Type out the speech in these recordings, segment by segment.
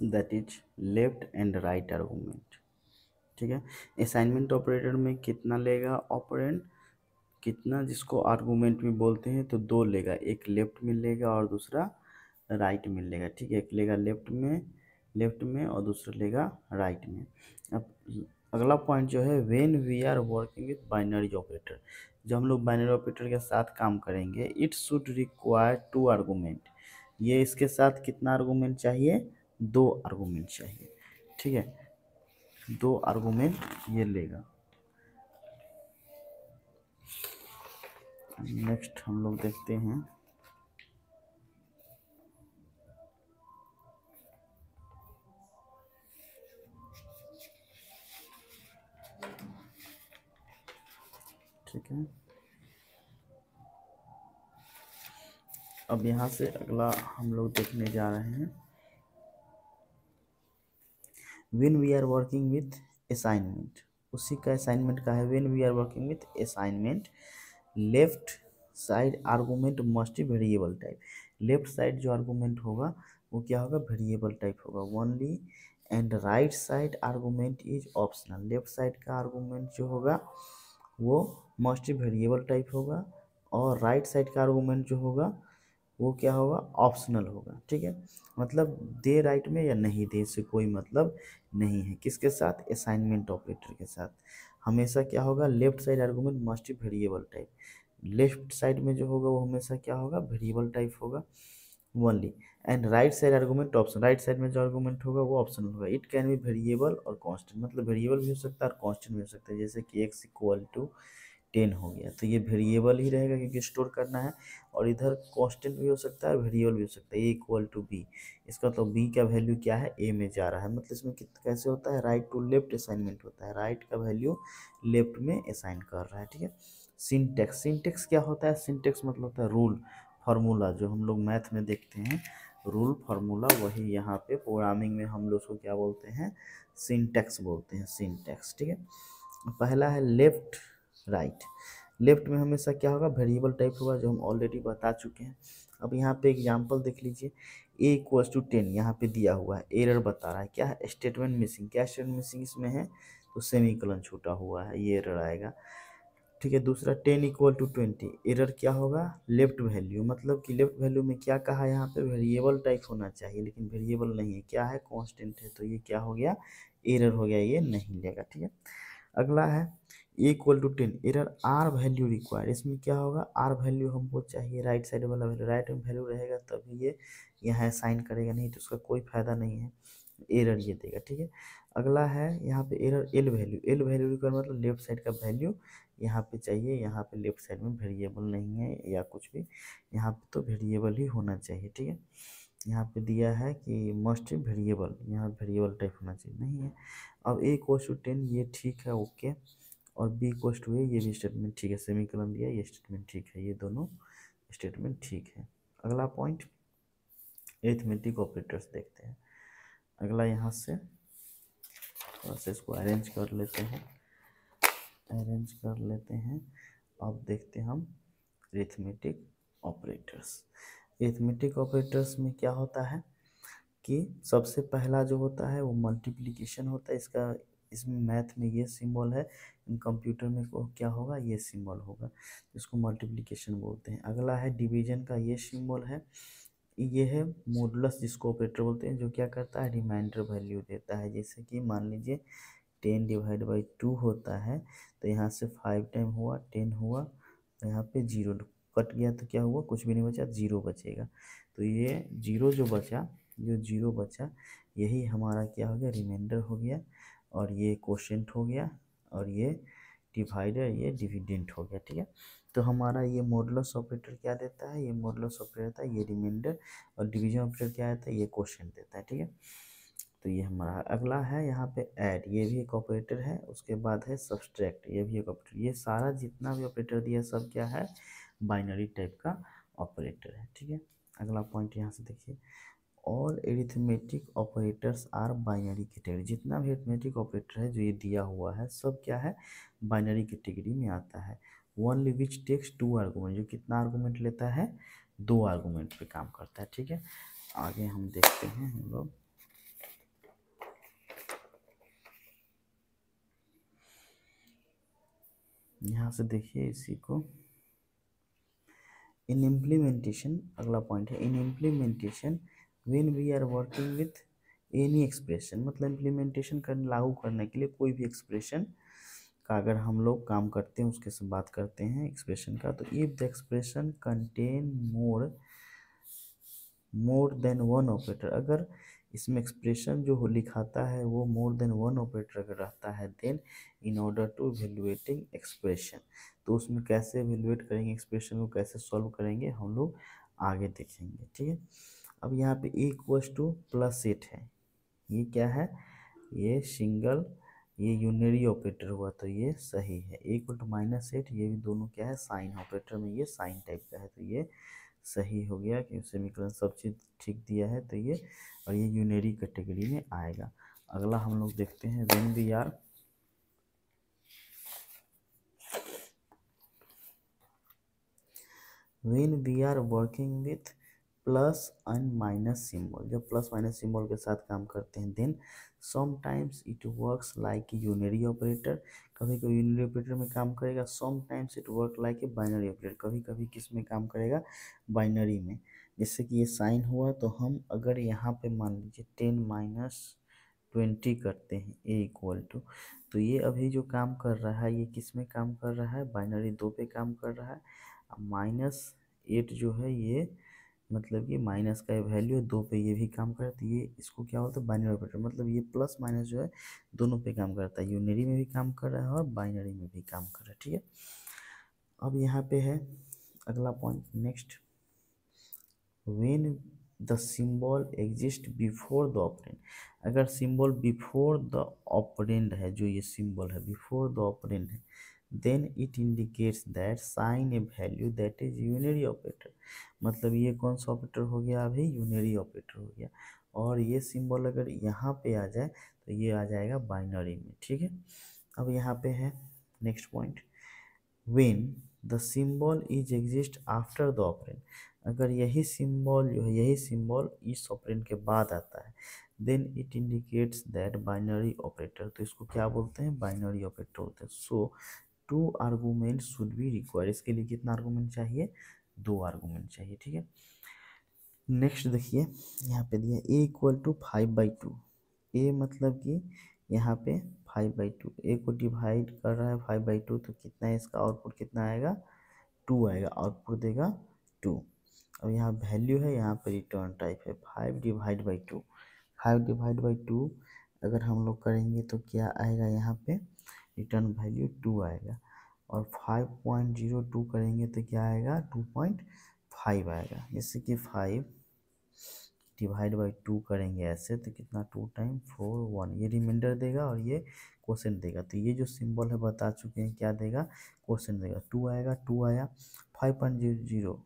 That is left and right argument. ठीक है, assignment operator में कितना लेगा ऑपरेंड, कितना, जिसको आर्गूमेंट भी बोलते हैं, तो दो लेगा, एक लेफ्ट में लेगा और दूसरा राइट में लेगा। ठीक है, एक लेगा लेफ्ट में और दूसरा लेगा राइट में। अब अगला पॉइंट जो है, when we are working with binary operator, जब हम लोग बाइनरी ऑपरेटर के साथ काम करेंगे, it should require two argument, ये इसके साथ कितना आर्गूमेंट चाहिए, दो आर्गूमेंट चाहिए। ठीक है, दो आर्गूमेंट ये लेगा। नेक्स्ट हम लोग देखते हैं, ठीक है, अब यहाँ से अगला हम लोग देखने जा रहे हैं, when we are working with assignment, उसी का असाइनमेंट का है, when we are working with assignment, left side argument must be variable type, left side जो आर्गूमेंट होगा वो क्या होगा, वेरिएबल टाइप होगा only, and right side argument is optional, left side का आर्गूमेंट जो होगा वो मस्ट वेरिएबल टाइप होगा, और राइट साइड का आर्गूमेंट जो होगा वो क्या होगा, ऑप्शनल होगा। ठीक है, मतलब दे राइट में या नहीं दे, इससे कोई मतलब नहीं है, किसके साथ, असाइनमेंट ऑपरेटर के साथ। हमेशा क्या होगा, left side argument must be variable type, left side में जो होगा वो हमेशा क्या होगा, वेरिएबल टाइप होगा only, and right side argument option, right side में जो आर्गूमेंट होगा वो ऑप्शनल होगा। इट कैन बी वेरिएबल और कांस्टेंट, मतलब वेरिएबल भी हो सकता है और कांस्टेंट भी हो सकता है, जैसे कि एक्स इक्वल टू 10 हो गया, तो ये वेरिएबल ही रहेगा क्योंकि स्टोर करना है, और इधर कांस्टेंट भी हो सकता है, वेरिएबल भी हो सकता है, ए इक्वल टू बी, इसका तो बी का वैल्यू क्या है, ए में जा रहा है, मतलब इसमें कैसे होता है, राइट टू लेफ्ट असाइनमेंट होता है, राइट का वैल्यू लेफ्ट में असाइन कर रहा है। ठीक है, सिंटेक्स, सिंटेक्स क्या होता है, सिंटेक्स मतलब होता है रूल फार्मूला, जो हम लोग मैथ में देखते हैं रूल फार्मूला, वही यहाँ पे प्रोग्रामिंग में हम लोग उसको क्या बोलते हैं, सिंटेक्स बोलते हैं, सिंटेक्स। ठीक है, पहला है लेफ्ट राइट, लेफ्ट में हमेशा क्या होगा, वेरिएबल टाइप होगा, जो हम ऑलरेडी बता चुके हैं। अब यहाँ पे एग्जांपल देख लीजिए, ए इक्वल्स टू 10 यहाँ पे दिया हुआ है, एरर बता रहा है, क्या है, स्टेटमेंट मिसिंग, क्या स्टेटमेंट मिसिंग इसमें है, तो सेमीकोलन छूटा हुआ है, ये एरर आएगा। ठीक है, दूसरा 10 इक्वल टू 20, एरर क्या होगा, लेफ्ट वैल्यू, मतलब कि लेफ्ट वैल्यू में क्या कहा, यहाँ पे वेरिएबल टाइप होना चाहिए, लेकिन वेरिएबल नहीं है, क्या है, कांस्टेंट है, तो ये क्या हो गया, एरर हो गया, ये नहीं लेगा। ठीक है, अगला है a equal to 10, error R value required, इसमें क्या होगा, आर वैल्यू हमको चाहिए, राइट साइड वाला वैल्यू, राइट में वैल्यू रहेगा तभी ये यहाँ साइन करेगा, नहीं तो उसका कोई फायदा नहीं है, एरर ये देगा। ठीक है, अगला है यहाँ पे error L value, L value require मतलब लेफ्ट साइड का वैल्यू यहाँ पे चाहिए, यहाँ पे लेफ्ट साइड में वेरिएबल नहीं है या कुछ भी, यहाँ पे तो वेरिएबल ही होना चाहिए। ठीक है, यहाँ पे दिया है कि मस्ट वेरिएबल, यहाँ वेरिएबल टाइप होना चाहिए, नहीं है। अब ए इक्वल्स टू 10 ये ठीक है, ओके, और बी इक्वल्स टू ए, ये भी स्टेटमेंट ठीक है, सेमीकोलन दिया, ये स्टेटमेंट ठीक है, ये दोनों स्टेटमेंट ठीक है। अगला पॉइंट, एरिथमेटिक ऑपरेटर्स देखते हैं। अगला यहाँ से थोड़ा सा इसको अरेंज कर लेते हैं, अरेंज कर लेते हैं। अब देखते हैं हम एरिथमेटिक ऑपरेटर्स। एरिथमेटिक ऑपरेटर्स में क्या होता है कि सबसे पहला जो होता है वो मल्टीप्लिकेशन होता है, इसका इसमें मैथ में ये सिंबल है, कंप्यूटर में को क्या होगा, ये सिंबल होगा, इसको मल्टीप्लिकेशन बोलते हैं। अगला है डिवीजन का, ये सिंबल है, ये है मॉडुलस, जिसको ऑपरेटर बोलते हैं, जो क्या करता है, रिमाइंडर वैल्यू देता है, जैसे कि मान लीजिए 10 डिवाइड बाई 2 होता है, तो यहाँ से 5 टाइम हुआ 10 हुआ, तो यहाँ पे 0 कट गया, तो क्या हुआ, कुछ भी नहीं बचा, 0 बचेगा, तो ये 0 जो बचा, जो 0 बचा यही हमारा क्या हो गया, रिमाइंडर हो गया, और ये कोशेंट हो गया, और ये डिवाइडर, ये डिविडेंट हो गया। ठीक है, तो हमारा ये मॉडुलस ऑपरेटर क्या देता है, ये मॉडुलस ऑपरेटर देता है, ये रिमाइंडर, और डिवीजन ऑपरेटर क्या देता है, ये कोशेंट देता है। ठीक है, तो ये हमारा अगला है यहाँ पे ऐड, ये भी एक ऑपरेटर है, उसके बाद है सब्सट्रैक्ट, ये भी एक ऑपरेटर, ये सारा जितना भी ऑपरेटर दिया सब क्या है, बाइनरी टाइप का ऑपरेटर है। ठीक है, अगला पॉइंट यहाँ से देखिए, all arithmetic operators are binary category, जितना भी एरिथमेटिक ऑपरेटर है जो ये दिया हुआ है सब क्या है, बाइनरी कैटेगरी में आता है। ओनली विच टेक्स 2 आर्गूमेंट, जो कितना आर्गूमेंट लेता है, 2 आर्गूमेंट पे काम करता है। ठीक है, आगे हम देखते हैं हम लोग, यहाँ से देखिए इसी को, इन इम्प्लीमेंटेशन, अगला पॉइंट है in implementation when we are working with any expression, मतलब इम्प्लीमेंटेशन करने, लागू करने के लिए कोई भी एक्सप्रेशन का अगर हम लोग काम करते हैं, उसके से बात करते हैं एक्सप्रेशन का, तो if the expression contain more than one operator, अगर इसमें एक्सप्रेशन जो हो लिखाता है वो मोर देन वन ऑपरेटर अगर रहता है, then in order to evaluating expression, तो उसमें कैसे इवेल्युएट करेंगे एक्सप्रेशन को, कैसे सॉल्व करेंगे हम लोग आगे देखेंगे, ठीक है। अब यहाँ पे ए इक्वल्स टू +8 है, ये क्या है, ये सिंगल, ये यूनरी ऑपरेटर हुआ तो ये सही है। ए इक्वल टू -8, ये भी दोनों क्या है, साइन ऑपरेटर में ये साइन टाइप का है, तो ये सही हो गया कि सेमीकोलन सब चीज़ ठीक दिया है, तो ये और ये यूनरी कैटेगरी में आएगा। अगला हम लोग देखते हैं when we are working with plus and minus symbol, जब प्लस माइनस सिंबल के साथ काम करते हैं, then sometimes it works like unary operator, कभी कभी यूनरी ऑपरेटर में काम करेगा, sometimes it work like a binary operator, कभी कभी किस में काम करेगा, बाइनरी में। जैसे कि ये साइन हुआ, तो हम अगर यहाँ पे मान लीजिए 10 - 20 करते हैं ए इक्वल टू, तो ये अभी जो काम कर रहा है ये किस में काम कर रहा है, बाइनरी 2 पे काम कर रहा है। -8 जो है ये मतलब कि माइनस का वैल्यू 2 पे ये भी काम करता है, ये इसको क्या बोलते हैं, बाइनरी ऑपरेटर, मतलब ये प्लस माइनस जो है दोनों पे काम करता है, यूनरी में भी काम कर रहा है और बाइनरी में भी काम कर रहा है, ठीक है। अब यहाँ पे है अगला point next, when the symbol exist before the operand, अगर सिंबल बिफोर द ऑपरेंड है, जो ये सिंबल है बिफोर द ऑपरेंड है, then it indicates that sign a value that is unary operator, मतलब ये कौन सा ऑपरेटर हो गया, अभी यूनरी ऑपरेटर हो गया, और ये सिंबल अगर यहाँ पे आ जाए तो ये आ जाएगा बाइनरी में, ठीक है। अब यहाँ पे है next point, when the symbol is exist after the operand, अगर यही सिंबल जो है, यही सिंबल इस ऑपरेंड के बाद आता है, then it indicates that binary operator, तो इसको क्या बोलते हैं, बाइनरी ऑपरेटर बोलते हैं। So 2 argument should be required, इसके लिए कितना आर्गूमेंट चाहिए, 2 आर्गूमेंट चाहिए, ठीक है। नेक्स्ट देखिए यहाँ पे दिया ए इक्वल टू 5/2, ए मतलब कि यहाँ पे 5/2, ए को डिवाइड कर रहा है 5/2, तो कितना है इसका आउटपुट, कितना आएगा, 2 आएगा, आउटपुट देगा 2। अब यहाँ वैल्यू है, यहाँ पे रिटर्न टाइप है 5/2, 5/2 अगर हम लोग करेंगे तो क्या आएगा, यहाँ पे रिटर्न वैल्यू 2 आएगा, और 5.02 करेंगे तो क्या आएगा, 2.5 आएगा। जैसे कि 5/2 करेंगे ऐसे तो कितना, 2 टाइम 4 1, ये रिमाइंडर देगा और ये क्वोशेंट देगा, तो ये जो सिंबल है बता चुके हैं क्या देगा, क्वोशेंट देगा, 2 आएगा, 2 आया। 5.00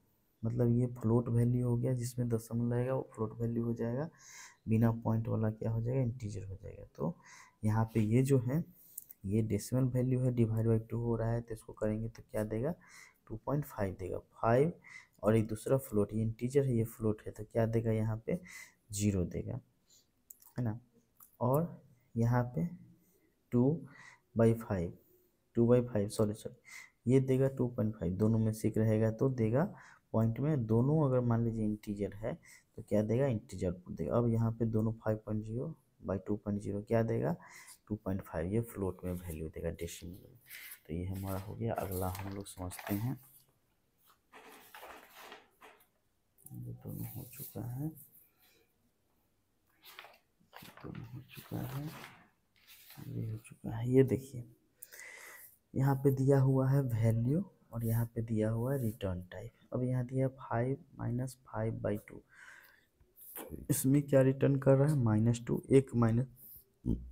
मतलब ये फ्लोट वैल्यू हो गया, जिसमें दशमलव रहेगा वो फ्लोट वैल्यू हो जाएगा, बिना पॉइंट वाला क्या हो जाएगा, इंटीजर हो जाएगा। तो यहाँ पे ये जो है ये डेसिमल वैल्यू है, डिवाइड बाई 2 हो रहा है, तो इसको करेंगे तो क्या देगा, 2.5 देगा, 5 और एक दूसरा फ्लोट, ये इंटीजर है ये फ्लोट है, तो क्या देगा यहाँ पे 0 देगा, है ना। और यहाँ पे 2/5, 2/5 सॉरी ये देगा 2.5, दोनों में से एक रहेगा तो देगा पॉइंट में, दोनों अगर मान लीजिए इंटीजर है तो क्या देगा, इंटीजर देगा। अब यहाँ पे दोनों 5.0/2.0 क्या देगा, 2.5, ये फ्लोट में वैल्यू देगा डेसिमल में। तो ये हमारा हो गया। अगला हम लोग समझते हैं, ये दोनों हो चुका है, दोनों हो चुका है, ये हो चुका है। ये देखिए यहाँ पे दिया हुआ है वैल्यू और यहाँ पे दिया हुआ है रिटर्न टाइप। अब यहाँ दिया 5 - 5/2, इसमें क्या रिटर्न कर रहा है, -2, एक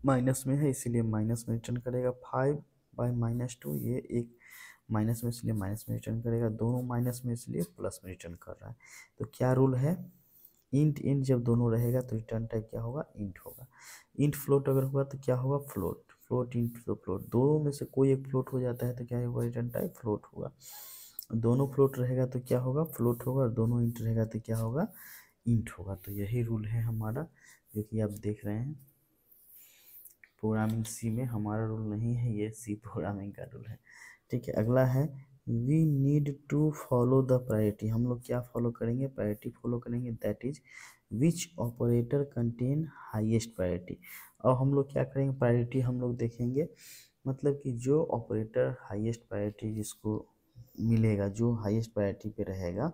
माइनस में है इसीलिए माइनस में रिटर्न करेगा, 5/-2, ये एक माइनस में इसलिए माइनस में रिटर्न करेगा, दोनों माइनस में इसलिए प्लस में रिटर्न कर रहा है। तो क्या रूल है, इंट इंट जब दोनों रहेगा तो रिटर्न टाइप क्या होगा, इंट होगा। इंट फ्लोट अगर हुआ तो क्या होगा, फ्लोट, फ्लोट इंट तो फ्लोट, दोनों में से कोई एक फ्लोट हो जाता है तो क्या होगा, रिटर्न टाइप फ्लोट होगा। दोनों फ्लोट रहेगा तो क्या होगा, फ्लोट होगा, और दोनों इंट रहेगा तो क्या होगा, इंट होगा। तो यही रूल है हमारा, जो कि आप देख रहे हैं प्रोग्रामिंग सी में, हमारा रूल नहीं है, ये सी प्रोग्रामिंग का रूल है। ठीक है। अगला है we need to follow the priority, हम लोग क्या फॉलो करेंगे, प्रायोरिटी फॉलो करेंगे, that is which operator contain highest priority. और हम लोग क्या करेंगे, प्रायोरिटी हम लोग देखेंगे, मतलब कि जो ऑपरेटर हाईएस्ट प्रायोरिटी जिसको मिलेगा, जो हाईएस्ट प्रायोरिटी पे रहेगा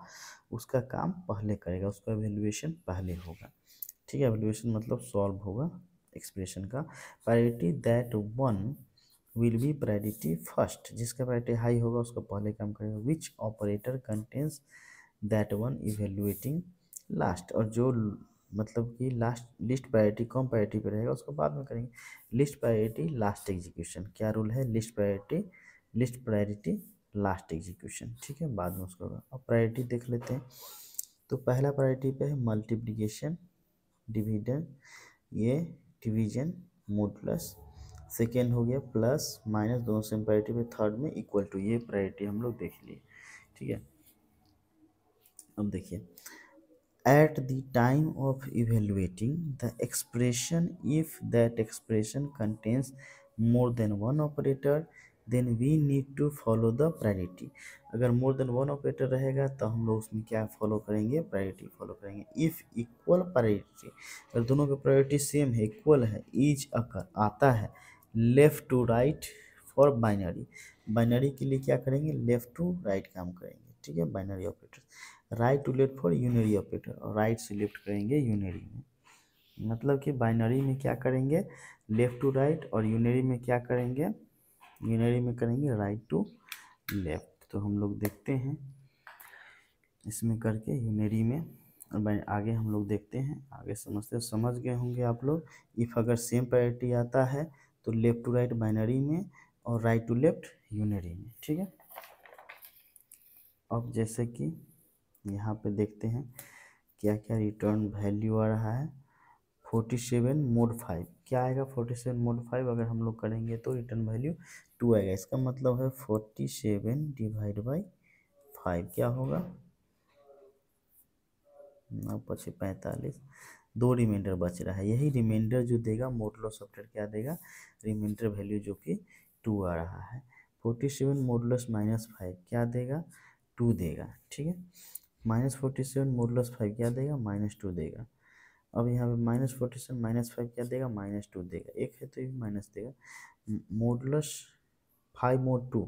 उसका काम पहले करेगा, उसका एवेल्युएशन पहले होगा। ठीक है, एवेल्युएशन मतलब सॉल्व होगा एक्सप्रेशन का। Priority that one will be priority first, जिसका प्रायोरिटी हाई होगा उसका पहले काम करेगा। Which operator contains that one evaluating last, और जो मतलब कि लास्ट लिस्ट प्रायोरिटी कम प्रायोरिटी पे रहेगा उसको बाद में करेंगे। लिस्ट प्रायोरिटी लास्ट एग्जीक्यूशन, क्या रूल है, लिस्ट प्रायोरिटी लास्ट एग्जीक्यूशन। ठीक है, बाद में उसको होगा। अब प्रायोरिटी देख लेते हैं। तो पहला प्रायोरिटी पे है मल्टीप्लिकेशन डिविजन, ये डिवीजन मॉडुलस। सेकेंड हो गया प्लस माइनस, दोनों सेम प्रायोरिटी पे। थर्ड में इक्वल टू, ये प्रायोरिटी हम लोग देख लिए। ठीक है, अब देखिए at the time of evaluating the expression, if that expression contains more than one operator then we need to follow the priority। अगर more than one operator रहेगा तो हम लोग उसमें क्या फॉलो करेंगे, प्रायोरिटी फॉलो करेंगे। if equal priority, अगर दोनों का प्रायोरिटी सेम है, इक्वल है, इज अकर आता है left to right for binary, binary के लिए क्या करेंगे, लेफ्ट टू राइट काम करेंगे। ठीक है, binary operator. Right to left for unary operator, और राइट से लेफ्ट करेंगे यूनरी में। मतलब कि बाइनरी में क्या करेंगे, लेफ्ट टू राइट, और यूनरी में क्या करेंगे, यूनरी में करेंगे राइट टू लेफ्ट। तो हम लोग देखते हैं इसमें करके यूनरी में, और आगे हम लोग देखते हैं, आगे समझते समझ गए होंगे आप लोग। इफ़ अगर सेम प्रायोरिटी आता है तो लेफ्ट टू राइट बाइनरी में और राइट टू लेफ्ट यूनरी में। ठीक है, अब जैसे कि यहाँ पे देखते हैं क्या क्या रिटर्न वैल्यू आ रहा है। 47 mod 5 क्या आएगा, 47 mod 5 अगर हम लोग करेंगे तो रिटर्न वैल्यू 2 आएगा। इसका मतलब है 47 डिवाइड बाई 5 क्या होगा, 9 पचे 45, दो रिमाइंडर बच रहा है। यही रिमाइंडर जो देगा मॉडुलो सॉफ्टवेयर क्या देगा, रिमाइंडर वैल्यू जो कि 2 आ रहा है। 47 मॉडुलस -5 क्या देगा, 2 देगा। ठीक है, -47 मॉडुलस 5 क्या देगा, -2 देगा। अब यहाँ पे -47 -5 क्या देगा, -2 देगा। एक है तो ये माइनस देगा। मॉडुलस 5 mod 2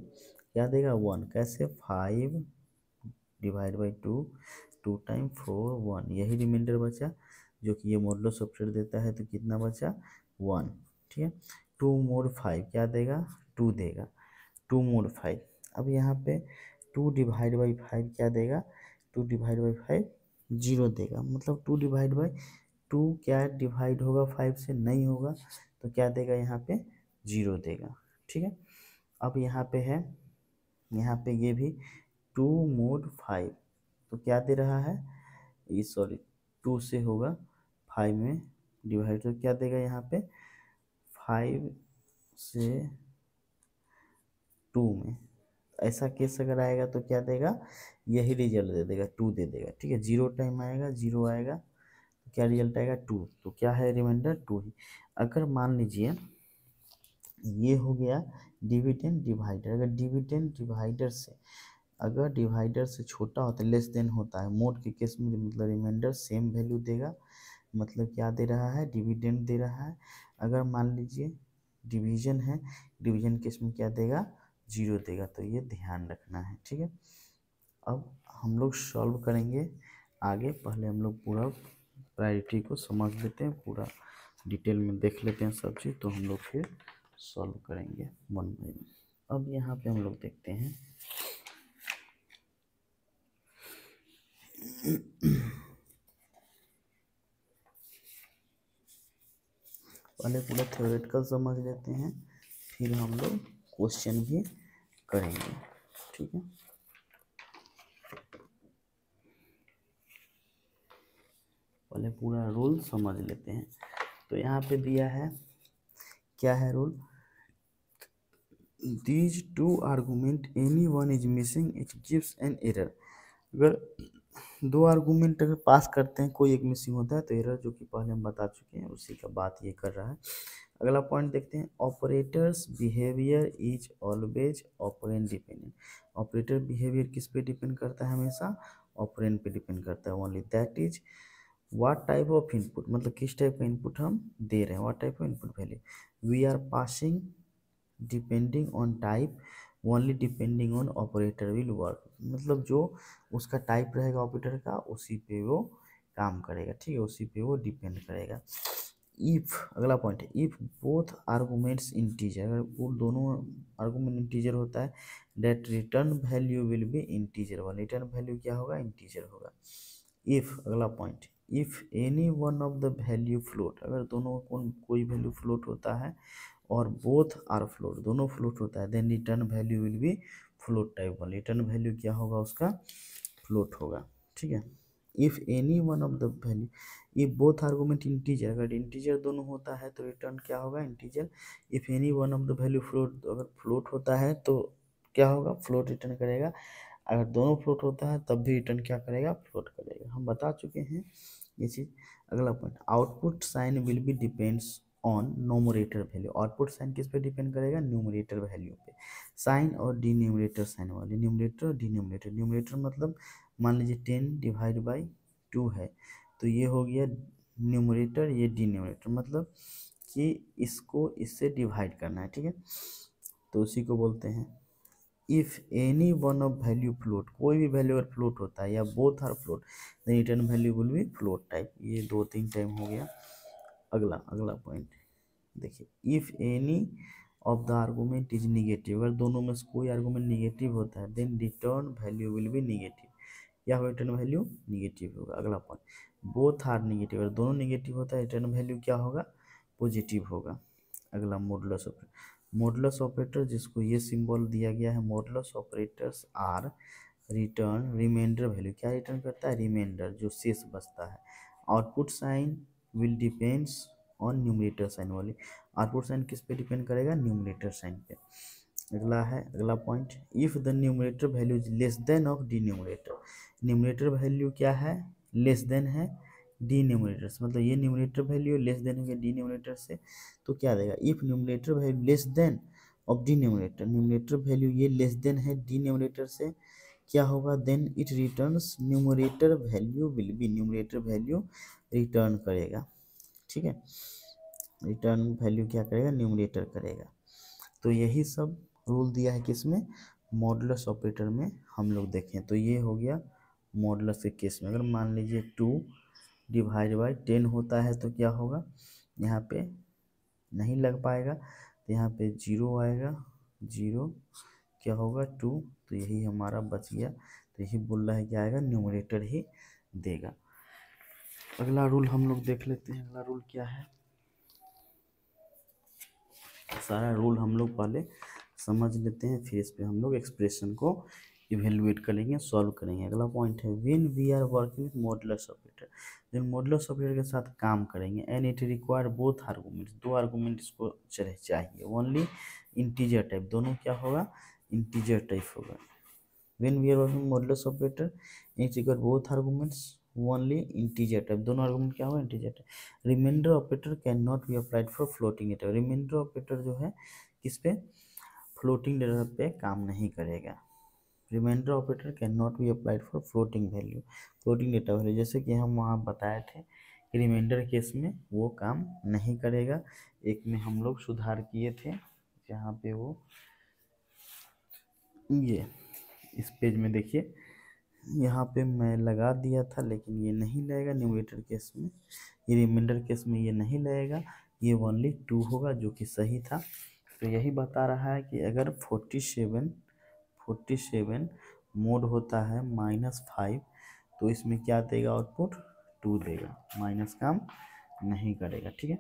क्या देगा, 1। कैसे, 5 डिवाइड बाई 2, 2 टाइम 4 1, यही रिमाइंडर बचा जो कि ये मॉडुलो सॉफ्टवेयर देता है। तो कितना बचा, 1। ठीक है, 2 mod 5 क्या देगा, 2 देगा, 2 mod 5। अब यहाँ पे 2 डिवाइड बाई 5 क्या देगा, 2 डिवाइड बाई 5 0 देगा। मतलब 2 डिवाइड बाई 2 क्या डिवाइड होगा 5 से, नहीं होगा, तो क्या देगा यहाँ पे, 0 देगा। ठीक है, अब यहाँ पे है, यहाँ पे ये भी 2 mod 5 तो क्या दे रहा है, ये सॉरी 2 से होगा 5 में डिवाइड, तो क्या देगा यहाँ पे 5 से 2 में। ऐसा केस अगर आएगा तो क्या देगा, यही रिजल्ट दे देगा, 2 दे देगा। ठीक है, 0 टाइम आएगा, 0 आएगा, तो क्या रिजल्ट आएगा, 2। तो क्या है रिमाइंडर, 2 ही। अगर मान लीजिए ये हो गया डिविडेंड डिवाइडर, अगर डिविडेंड डिवाइडर से, अगर डिवाइडर से छोटा होता है, लेस देन होता है, मोड के केस में मतलब रिमाइंडर सेम वैल्यू देगा, मतलब क्या दे रहा है, डिविडेंड दे रहा है। अगर मान लीजिए डिवीजन है, डिवीजन केस में क्या देगा, 0 देगा। तो ये ध्यान रखना है। ठीक है, अब हम लोग सॉल्व करेंगे आगे, पहले हम लोग पूरा प्रायोरिटी को समझ लेते हैं, पूरा डिटेल में देख लेते हैं सब चीज़, तो हम लोग फिर सॉल्व करेंगे वन बाई वन। अब यहाँ पे हम लोग देखते हैं पहले पूरा थ्योरेटिकल समझ लेते हैं, फिर हम लोग क्वेश्चन भी करेंगे। ठीक है, पहले पूरा रूल समझ लेते हैं। तो यहाँ पे दिया है, क्या है rule, these two argument any one is missing it gives an error। अगर दो आर्गूमेंट अगर पास करते हैं, कोई एक मिसिंग होता है तो एरर, जो कि पहले हम बता चुके हैं, उसी का बात ये कर रहा है। अगला पॉइंट देखते हैं, operators behaviour is always operand dependent. Operator behaviour किस पे डिपेंड करता है? हमेशा ऑपरेंड पे डिपेंड करता है। Only that is what type of input, मतलब किस टाइप का इनपुट हम दे रहे हैं, what type of input value we are passing depending on type, only depending on operator will work. मतलब जो उसका टाइप रहेगा ऑपरेटर का, उसी पे वो काम करेगा, ठीक है, उसी पे वो डिपेंड करेगा। इफ, अगला पॉइंट है, इफ बोथ आर्गूमेंट्स इंटीजर, अगर वो दोनों आर्गूमेंट इंटीजर होता है, that return value will be integer वाला, रिटर्न वैल्यू क्या होगा? इंटीजर होगा। इफ, अगला point, if any one of the value float, अगर दोनों कोई वैल्यू फ्लोट होता है और बोथ आर फ्लोट, दोनों फ्लोट होता है, then return value will be float type वाला, रिटर्न वैल्यू क्या होगा? उसका फ्लोट होगा, ठीक है। If any one of the value, if both argument integer, अगर इंटीजर दोनों होता है तो रिटर्न क्या होगा? Integer. If any one of the value float, अगर फ्लोट होता है तो क्या होगा? फ्लोट रिटर्न करेगा। अगर दोनों फ्लोट होता है तब भी रिटर्न क्या करेगा? फ्लोट करेगा। हम बता चुके हैं ये चीज़। अगला point, output sign will be depends on numerator value. Output sign किस पे डिपेंड करेगा? न्यूमरेटर वैल्यू पे। साइन और डिन्यूमरेटर साइन वाले, न्यूमरेटर और डिन्यूमरेटर। न्यूमरेटर मतलब मान लीजिए 10 डिवाइड बाई 2 है, तो ये हो गया न्यूमरेटर, ये डिन्यूमरेटर, मतलब कि इसको इससे डिवाइड करना है, ठीक है, तो उसी को बोलते हैं। If any one of value float, कोई भी वैल्यू अगर फ्लोट होता है या both are float, then return value will be float type. ये 2-3 टाइम हो गया। अगला अगला पॉइंट देखिए, if any of the argument is negative, अगर दोनों में से कोई आर्गूमेंट निगेटिव होता है, then return value will be negative, या रिटर्न वैल्यू निगेटिव होगा। अगला पॉइंट, बोथ आर निगेटिव, अगर दोनों निगेटिव होता है, रिटर्न वैल्यू क्या होगा? पॉजिटिव होगा। अगला मॉडुलस ऑपरेटर, मॉडुलस ऑपरेटर जिसको ये सिंबल दिया गया है, modulus operators are return remainder value, क्या रिटर्न करता है? रिमाइंडर, जो शेष बचता है। Output sign will depends on numerator sign वाली, आउटपुट साइन किस पे डिपेंड करेगा? न्यूमरेटर साइन पे। अगला है, अगला point, if the numerator value is less than of denominator, numerator value क्या है? लेस देन है डिन्यूमरेटर से, मतलब ये न्यूमरेटर वैल्यू लेस देन हो गया डिन्यूमरेटर से, तो क्या देगा? If numerator value less than of denominator, numerator value ये लेस देन है डिन्यूमरेटर से, क्या होगा? Then it returns numerator value will be, numerator value return करेगा, ठीक है, रिटर्न वैल्यू क्या करेगा? न्यूमरेटर करेगा। तो यही सब रूल दिया है किसमें? मॉडुलस ऑपरेटर में हम लोग देखें तो ये हो गया मॉडुलस के केस में। अगर मान लीजिए 2 डिवाइड बाई 10 होता है तो क्या होगा? यहाँ पे नहीं लग पाएगा, तो यहाँ पे 0 आएगा, 0 क्या होगा? 2, तो यही हमारा बच गया। तो यही बोल रहा है क्या आएगा? न्यूमरेटर ही देगा। अगला रूल हम लोग देख लेते हैं। अगला रूल क्या है? सारा रूल हम लोग पहले समझ लेते हैं, फिर इस पे हम लोग एक्सप्रेशन को इवेलुएट करेंगे, सॉल्व करेंगे। अगला पॉइंट है, when we are working with modulus operator, जब मॉडुलस ऑपरेटर के साथ काम करेंगे, and it require both arguments, दो आर्गूमेंट इसको चाहिए, ओनली इंटीजर टाइप, दोनों क्या होगा? इंटीजर टाइप होगा। When we are working modulus operator, it require both arguments only integer type, दोनों आर्गूमेंट क्या होगा? Integer type. Remainder operator can not be applied for floating data, remainder operator जो है किस पे? फ्लोटिंग डेटा पे काम नहीं करेगा। Remainder operator can not be applied for floating value, floating data value, जैसे कि हम वहाँ बताए थे कि रिमाइंडर केस में वो काम नहीं करेगा। एक में हम लोग सुधार किए थे, जहाँ पे वो ये इस पेज में देखिए, यहाँ पे मैं लगा दिया था, लेकिन ये नहीं लगेगा न्यूमरेटर केस में, ये रिमाइंडर केस में ये नहीं लगेगा, ये ओनली 2 होगा, जो कि सही था। तो यही बता रहा है कि अगर 47 मोड होता है -5, तो इसमें क्या देगा? आउटपुट 2 देगा, माइनस काम नहीं करेगा, ठीक है।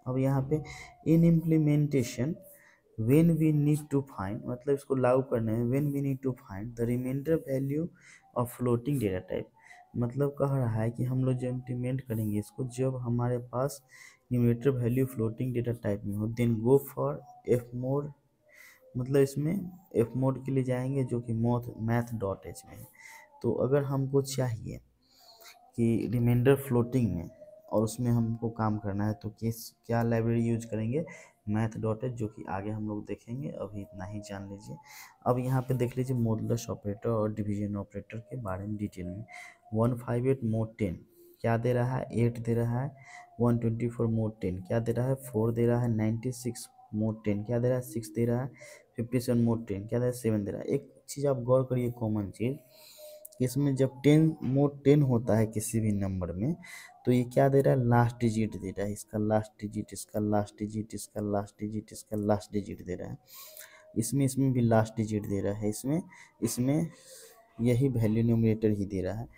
अब यहाँ पे in implementation when we need to find, मतलब इसको लागू करने में when we need to find the remainder value of floating data type, मतलब कह रहा है कि हम लोग जब इम्प्लीमेंट करेंगे इसको, जब हमारे पास numerator value floating data type में हो, then go for F mode, मतलब इसमें एफ मोड के लिए जाएंगे जो कि मैथ डॉट एच में है, तो अगर हमको चाहिए कि रिमाइंडर फ्लोटिंग में और उसमें हमको काम करना है तो क्या लाइब्रेरी यूज करेंगे, मैथ.h, जो कि आगे हम लोग देखेंगे, अभी इतना ही जान लीजिए। अब यहाँ पे देख लीजिए मॉडुलस ऑपरेटर और डिवीजन ऑपरेटर के बारे में डिटेल में। 158 mod 10 क्या दे रहा है, 8 दे रहा है। 124 mod 10 क्या दे रहा है, 4 दे रहा है। 96 mod 10 क्या दे रहा है, 6 दे रहा है। 57 mod 10 क्या दे रहा है, 7 दे रहा है। एक चीज़ आप गौर करिए, कॉमन चीज़, इसमें जब 10 mod 10 होता है किसी भी नंबर में, तो ये क्या दे रहा है, लास्ट डिजिट दे रहा है, इसका लास्ट डिजिट, इसका लास्ट डिजिट, इसका लास्ट डिजिट, इसका लास्ट डिजिट दे रहा है। इसमें भी लास्ट डिजिट दे रहा है, इसमें यही वैल्यू न्यूमरेटर ही दे रहा है।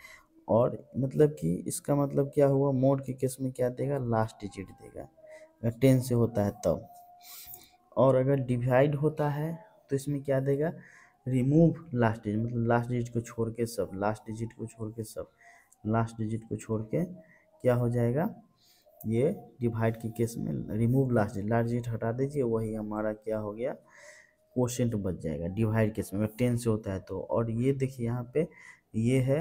और मतलब कि इसका मतलब क्या हुआ, मोड के केस में क्या देगा, लास्ट डिजिट देगा, अगर 10 से होता है तब। और अगर डिवाइड होता है तो इसमें क्या देगा, रिमूव लास्ट डिजिट, मतलब लास्ट डिजिट को छोड़ के सब, लास्ट डिजिट को छोड़ के सब, लास्ट डिजिट को छोड़ के क्या हो जाएगा, ये डिवाइड के केस में रिमूव लास्ट डिजिट हटा दीजिए, वही हमारा क्या हो गया, क्वोशिएंट बच जाएगा डिवाइड केस में, अगर 10 से होता है तो। और ये देखिए यहाँ पे ये है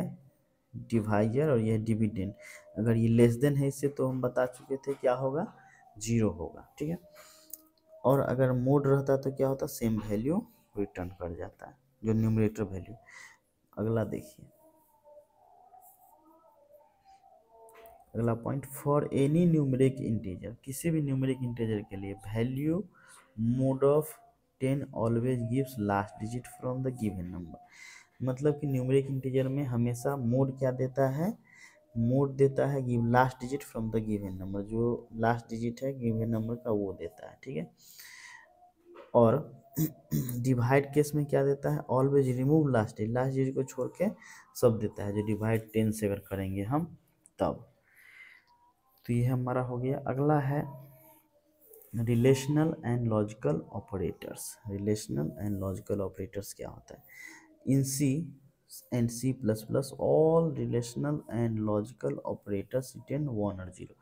डिवाइजर और ये है डिविडेंड, अगर ये लेस देन है इससे तो हम बता चुके थे क्या होगा, 0 होगा, ठीक है। और अगर मोड रहता तो क्या होता, सेम वैल्यू रिटर्न कर जाता है, जो न्यूमरेटर वैल्यू। अगला देखिए, अगला point, for any numeric integer, किसी भी न्यूमेरिक इंटीजर के लिए value mode of 10 always gives last digit from the given number. मतलब कि न्यूमेरिक इंटीजर में हमेशा मोड क्या देता है, मोड देता है give last digit from the given number, जो लास्ट डिजिट है गिवन नंबर का वो देता है, ठीक है। और डिवाइड केस में क्या देता है, ऑलवेज रिमूव लास्ट डिजिट को छोड़ के सब देता है, जो डिवाइड 10 से अगर करेंगे हम तब। तो ये हमारा हो गया। अगला है relational and logical operators. Relational and logical operators क्या होता है, in C and C++ all relational and logical operators return 1 और 0।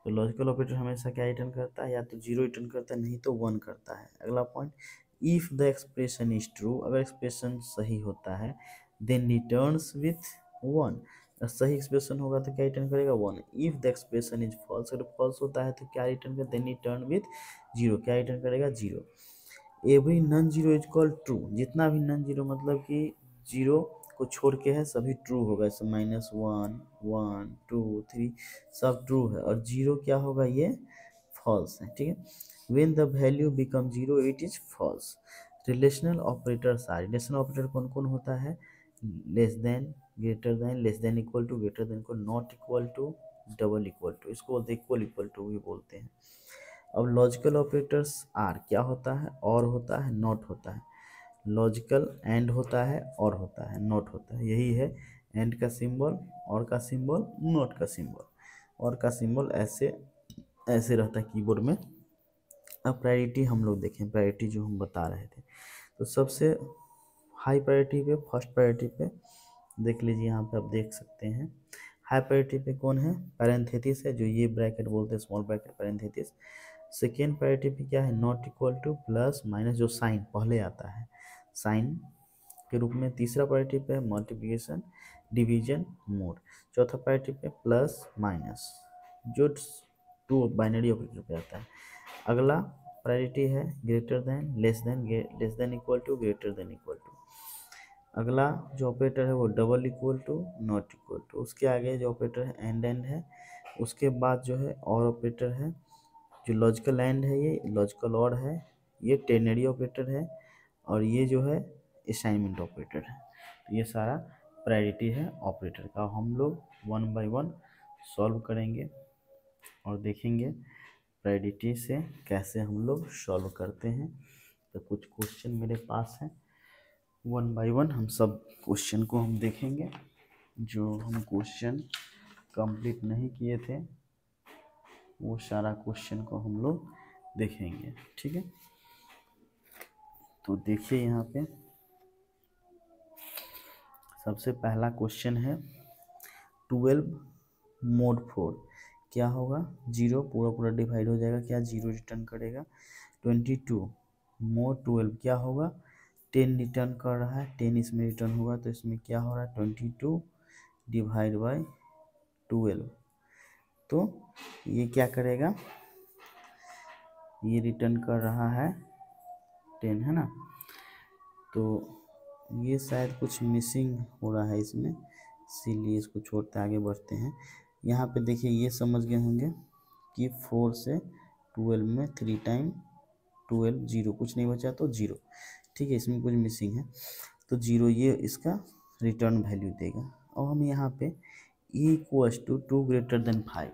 तो लॉजिकल ऑपरेटर हमेशा क्या रिटर्न करता है, या तो 0 रिटर्न करता है, नहीं तो 1 करता है। अगला point, if the expression is true, अगर एक्सप्रेशन सही होता है, देन रिटर्न्स विथ 1, सही एक्सप्रेशन होगा तो क्या रिटर्न करेगा, 1। If the expression is false, अगर फॉल्स होता है तो क्या रिटर्न करेगा, देन रिटर्न विथ 0, क्या रिटर्न करेगा, 0। Every non zero is called true, जितना भी नॉन जीरो मतलब कि 0 को छोड़ के है सभी ट्रू होगा, जैसे -1, 1, 2, 3 सब ट्रू है, और 0 क्या होगा, ये फॉल्स है, ठीक है। When the value become 0 it is false. Relational operators are, relational operator कौन कौन होता है, less than, greater than, less than equal to, greater than equal, not equal to, double equal to, इसको बोलते हैं इक्वल इक्वल टू भी बोलते हैं। अब लॉजिकल ऑपरेटर्स आर क्या होता है, और होता है, नॉट होता है। लॉजिकल एंड होता है, और होता है, नॉट होता है, यही है एंड का सिंबल, और का सिंबल, नॉट का सिंबल। और का सिंबल ऐसे ऐसे रहता है कीबोर्ड में। अब प्रायोरिटी हम लोग देखें, प्रायोरिटी जो हम बता रहे थे, तो सबसे हाई प्रायोरिटी पे, फर्स्ट प्रायोरिटी पे देख लीजिए, यहाँ पे आप देख सकते हैं। हाई प्रायोरिटी पे कौन है, पैरेंथेसिस है, जो ये ब्रैकेट बोलते हैं, small bracket parenthesis. Second priority पे क्या है, not equal to, plus minus, जो साइन पहले आता है साइन के रूप में। तीसरा प्रायोरिटी पे है मल्टीप्लिकेशन, डिवीजन, मोड। चौथा प्रायोरिटी पे प्लस माइनस, जो टू बाइनरी ऑपरेटर पे आता है। अगला प्रायोरिटी है greater than, less than equal to, greater than equal to. अगला जो ऑपरेटर है वो double equal to, not equal to. उसके आगे जो ऑपरेटर है एंड है। उसके बाद जो है और ऑपरेटर है, जो लॉजिकल एंड है, ये लॉजिकल और है, ये टेनरी ऑपरेटर है, और ये जो है असाइनमेंट ऑपरेटर है। तो ये सारा प्रायोरिटी है ऑपरेटर का। हम लोग 1 बाय 1 सॉल्व करेंगे और देखेंगे प्रायोरिटी से कैसे हम लोग सॉल्व करते हैं। तो कुछ क्वेश्चन मेरे पास हैं, 1 बाय 1 हम सब क्वेश्चन को हम देखेंगे। जो हम क्वेश्चन कंप्लीट नहीं किए थे वो सारा क्वेश्चन को हम लोग देखेंगे, ठीक है। तो देखिए यहाँ पे सबसे पहला क्वेश्चन है 12 mod 4 क्या होगा, 0 पूरा पूरा डिवाइड हो जाएगा, क्या 0 रिटर्न करेगा। 22 mod 12 क्या होगा, 10 रिटर्न कर रहा है, 10 इसमें रिटर्न हुआ तो इसमें क्या हो रहा है 22 डिवाइड बाई 12। तो ये क्या करेगा, ये रिटर्न कर रहा है 10 है ना। तो ये शायद कुछ मिसिंग हो रहा है इसमें, इसीलिए इसको छोड़ते आगे बढ़ते हैं। यहाँ पे देखिए ये समझ गए होंगे कि 4 से 12 में 3 टाइम 12 0, कुछ नहीं बचा तो 0, ठीक है, इसमें कुछ मिसिंग है तो 0 ये इसका रिटर्न वैल्यू देगा। और हम यहाँ पे e equals to 2 greater than 5,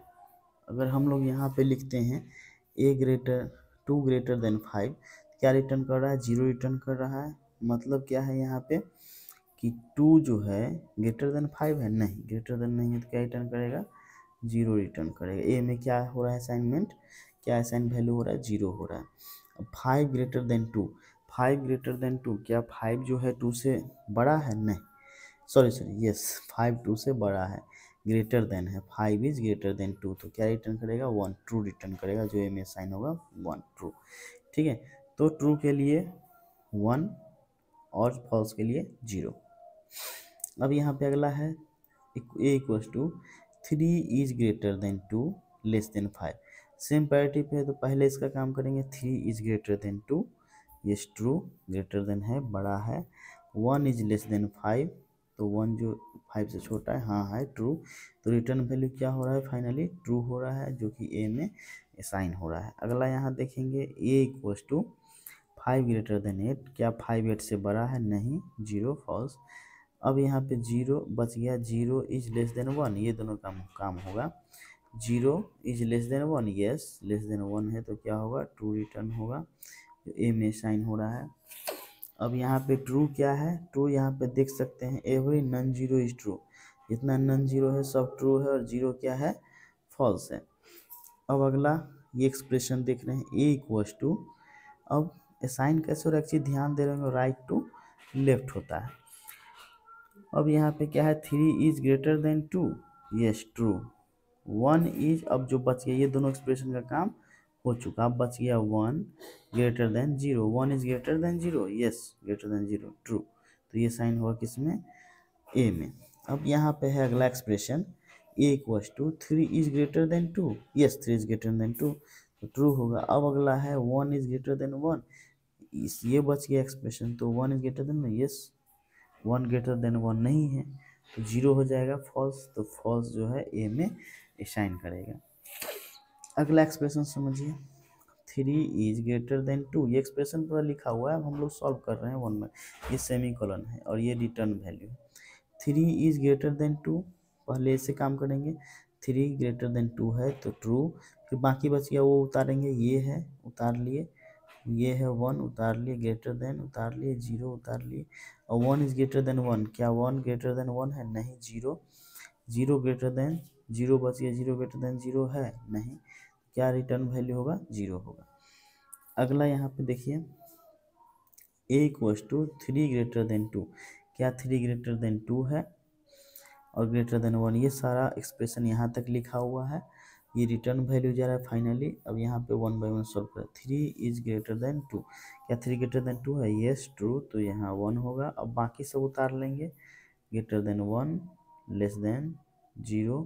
अगर हम लोग यहाँ पे लिखते हैं टू ग्रेटर देन 5, क्या रिटर्न कर रहा है, 0 रिटर्न कर रहा है। मतलब क्या है यहाँ पे कि 2 जो है ग्रेटर देन 5 है, नहीं ग्रेटर देन नहीं है तो क्या रिटर्न करेगा, 0 रिटर्न करेगा। ए में क्या हो रहा है असाइनमेंट, क्या असाइन वैल्यू हो रहा है, 0 हो रहा है। अब 5 ग्रेटर देन 2, 5 ग्रेटर देन 2, क्या 5 जो है 2 से बड़ा है, नहीं सॉरी यस 5 2 से बड़ा है, ग्रेटर देन है, 5 इज ग्रेटर देन 2, तो क्या रिटर्न करेगा 1, ट्रू रिटर्न करेगा, जो ए में साइन होगा 1 ट्रू, ठीक है। तो ट्रू के लिए 1 और फॉल्स के लिए 0। अब यहाँ पे अगला है A equals to 3 is greater than 2 less than 5, सेम पैरेटिव है तो पहले इसका काम करेंगे, 3 इज ग्रेटर देन 2, ये ट्रू, ग्रेटर देन है बड़ा है, 1 इज लेस देन 5, तो 1 जो 5 से छोटा है, हाँ है ट्रू, तो रिटर्न वैल्यू क्या हो रहा है फाइनली ट्रू हो रहा है, जो कि ए में असाइन हो रहा है। अगला यहाँ देखेंगे A equals to 5 greater then 8, क्या 5 8 से बड़ा है, नहीं 0 फॉल्स। अब यहाँ पे 0 बच गया, 0 इज लेस देन 1, ये दोनों का काम होगा, 0 is less then 1, yes less than 1 है तो क्या होगा ट्रू रिटर्न होगा, जो ए में साइन हो रहा है। अब यहाँ पे ट्रू क्या है, ट्रू यहाँ पे देख सकते हैं every non zero is true, जितना नॉन जीरो है सब ट्रू है और जीरो क्या है फॉल्स है। अब अगला ये एक्सप्रेशन देख रहे हैं ए इक्वल्स टू, अब असाइन कैसे हो रहा है, एक चीज ध्यान दे रहे होंगे, राइट टू लेफ्ट होता है। अब यहाँ पे क्या है 3 is greater than 2, yes true, 1 is, अब जो बच गया ये दोनों एक्सप्रेशन का काम हो चुका, अब बच गया 1 greater then 0, 1 is greater then 0, yes greater than 0 true, तो ये साइन हुआ किसमें ए में। अब यहाँ पे है अगला expression a equals to 3 is greater than 2, yes 3 is greater than 2, तो ट्रू होगा। अब अगला है 1 इज ग्रेटर देन 1, ये बच गया एक्सप्रेशन, तो 1 is greater then, yes 1 greater than 1 नहीं है तो 0 हो जाएगा फॉल्स, तो फॉल्स जो है ए में असाइन करेगा। अगला एक्सप्रेशन समझिए 3 इज ग्रेटर देन 2, ये एक्सप्रेशन पूरा लिखा हुआ है, अब हम लोग सॉल्व कर रहे हैं 1 में, ये सेमी कॉलन है और ये रिटर्न वैल्यू है। 3 इज ग्रेटर देन 2, पहले इससे काम करेंगे, 3 ग्रेटर देन 2 है तो ट्रू, फिर बाकी बच गया वो उतारेंगे, ये है उतार लिए, ये है 1 उतार लिए, ग्रेटर देन उतार लिए, 0 उतार लिए, और 1 इज ग्रेटर देन 1, क्या 1 ग्रेटर देन 1 है, नहीं 0, 0 ग्रेटर देन 0 बच गया, 0 ग्रेटर देन 0 है नहीं, क्या रिटर्न वैल्यू होगा 0 होगा। अगला यहाँ पे देखिए ए इक्वल्स टू 3 ग्रेटर देन 2, क्या 3 ग्रेटर देन 2 है और ग्रेटर देन 1, ये सारा एक्सप्रेशन यहाँ तक लिखा हुआ है, ये रिटर्न वैल्यू जा रहा है फाइनली। अब यहाँ पे 1 बाई 1 सॉल्व करें, 3 इज ग्रेटर देन 2, क्या 3 ग्रेटर देन 2 है, यस ट्रू, तो यहाँ 1 होगा। अब बाकी सब उतार लेंगे, greater than 1, less than 0,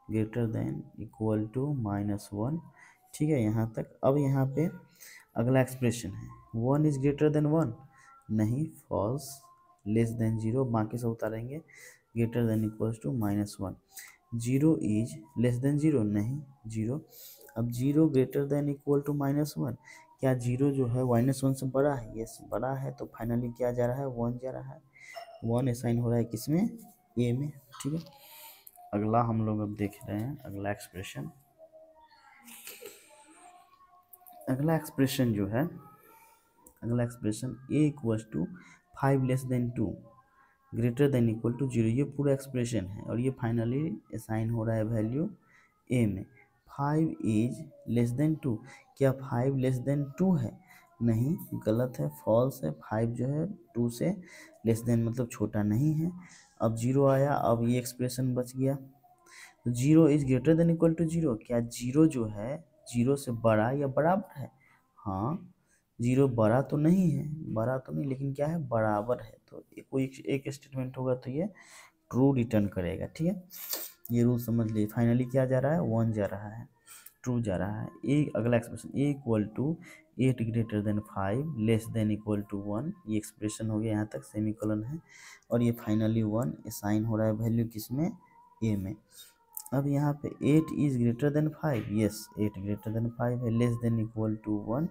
greater than equal to -1, ठीक है यहाँ तक। अब यहाँ पे अगला एक्सप्रेशन है 1 इज ग्रेटर देन 1, नहीं फॉल्स, लेस देन 0, बाकी सब उतारेंगे, greater than equals to -1, 0 is less than 0, नहीं 0, अब 0 ग्रेटर देन इक्वल टू -1, क्या 0 जो है -1 से बड़ा है, यस बड़ा है, तो फाइनली क्या जा रहा है 1 जा रहा है, 1 असाइन हो रहा है किसमें ए में, ठीक है। अगला हम लोग अब देख रहे हैं अगला एक्सप्रेशन, अगला एक्सप्रेशन जो है अगला expression a equals to 5 less than 2 greater than equal to 0, ये पूरा एक्सप्रेशन है और ये फाइनली असाइन हो रहा है वैल्यू ए में। 5 इज लेस देन 2, क्या 5 लेस देन 2 है, नहीं गलत है फॉल्स है, 5 जो है 2 से लेस देन मतलब छोटा नहीं है। अब 0 आया, अब ये एक्सप्रेशन बच गया, तो 0 is greater than equal to 0, क्या 0 जो है 0 से बड़ा या बराबर है, हाँ जीरो बड़ा तो नहीं है, बड़ा तो नहीं, लेकिन क्या है, बराबर है, तो कोई एक स्टेटमेंट होगा तो ये ट्रू रिटर्न करेगा। ठीक है, ये रूल समझ लीजिए। फाइनली क्या जा रहा है, 1 जा रहा है, ट्रू जा रहा है। ए अगला expression, a equal to 8 greater than 5 less than equal to 1, ये एक्सप्रेशन हो गया, यहाँ तक सेमीकोलन है, और ये फाइनली 1 असाइन हो रहा है वैल्यू किसमें, ए में। अब यहाँ पे 8 is greater than 5, yes 8 greater than 5 है, लेस देन इक्वल टू 1,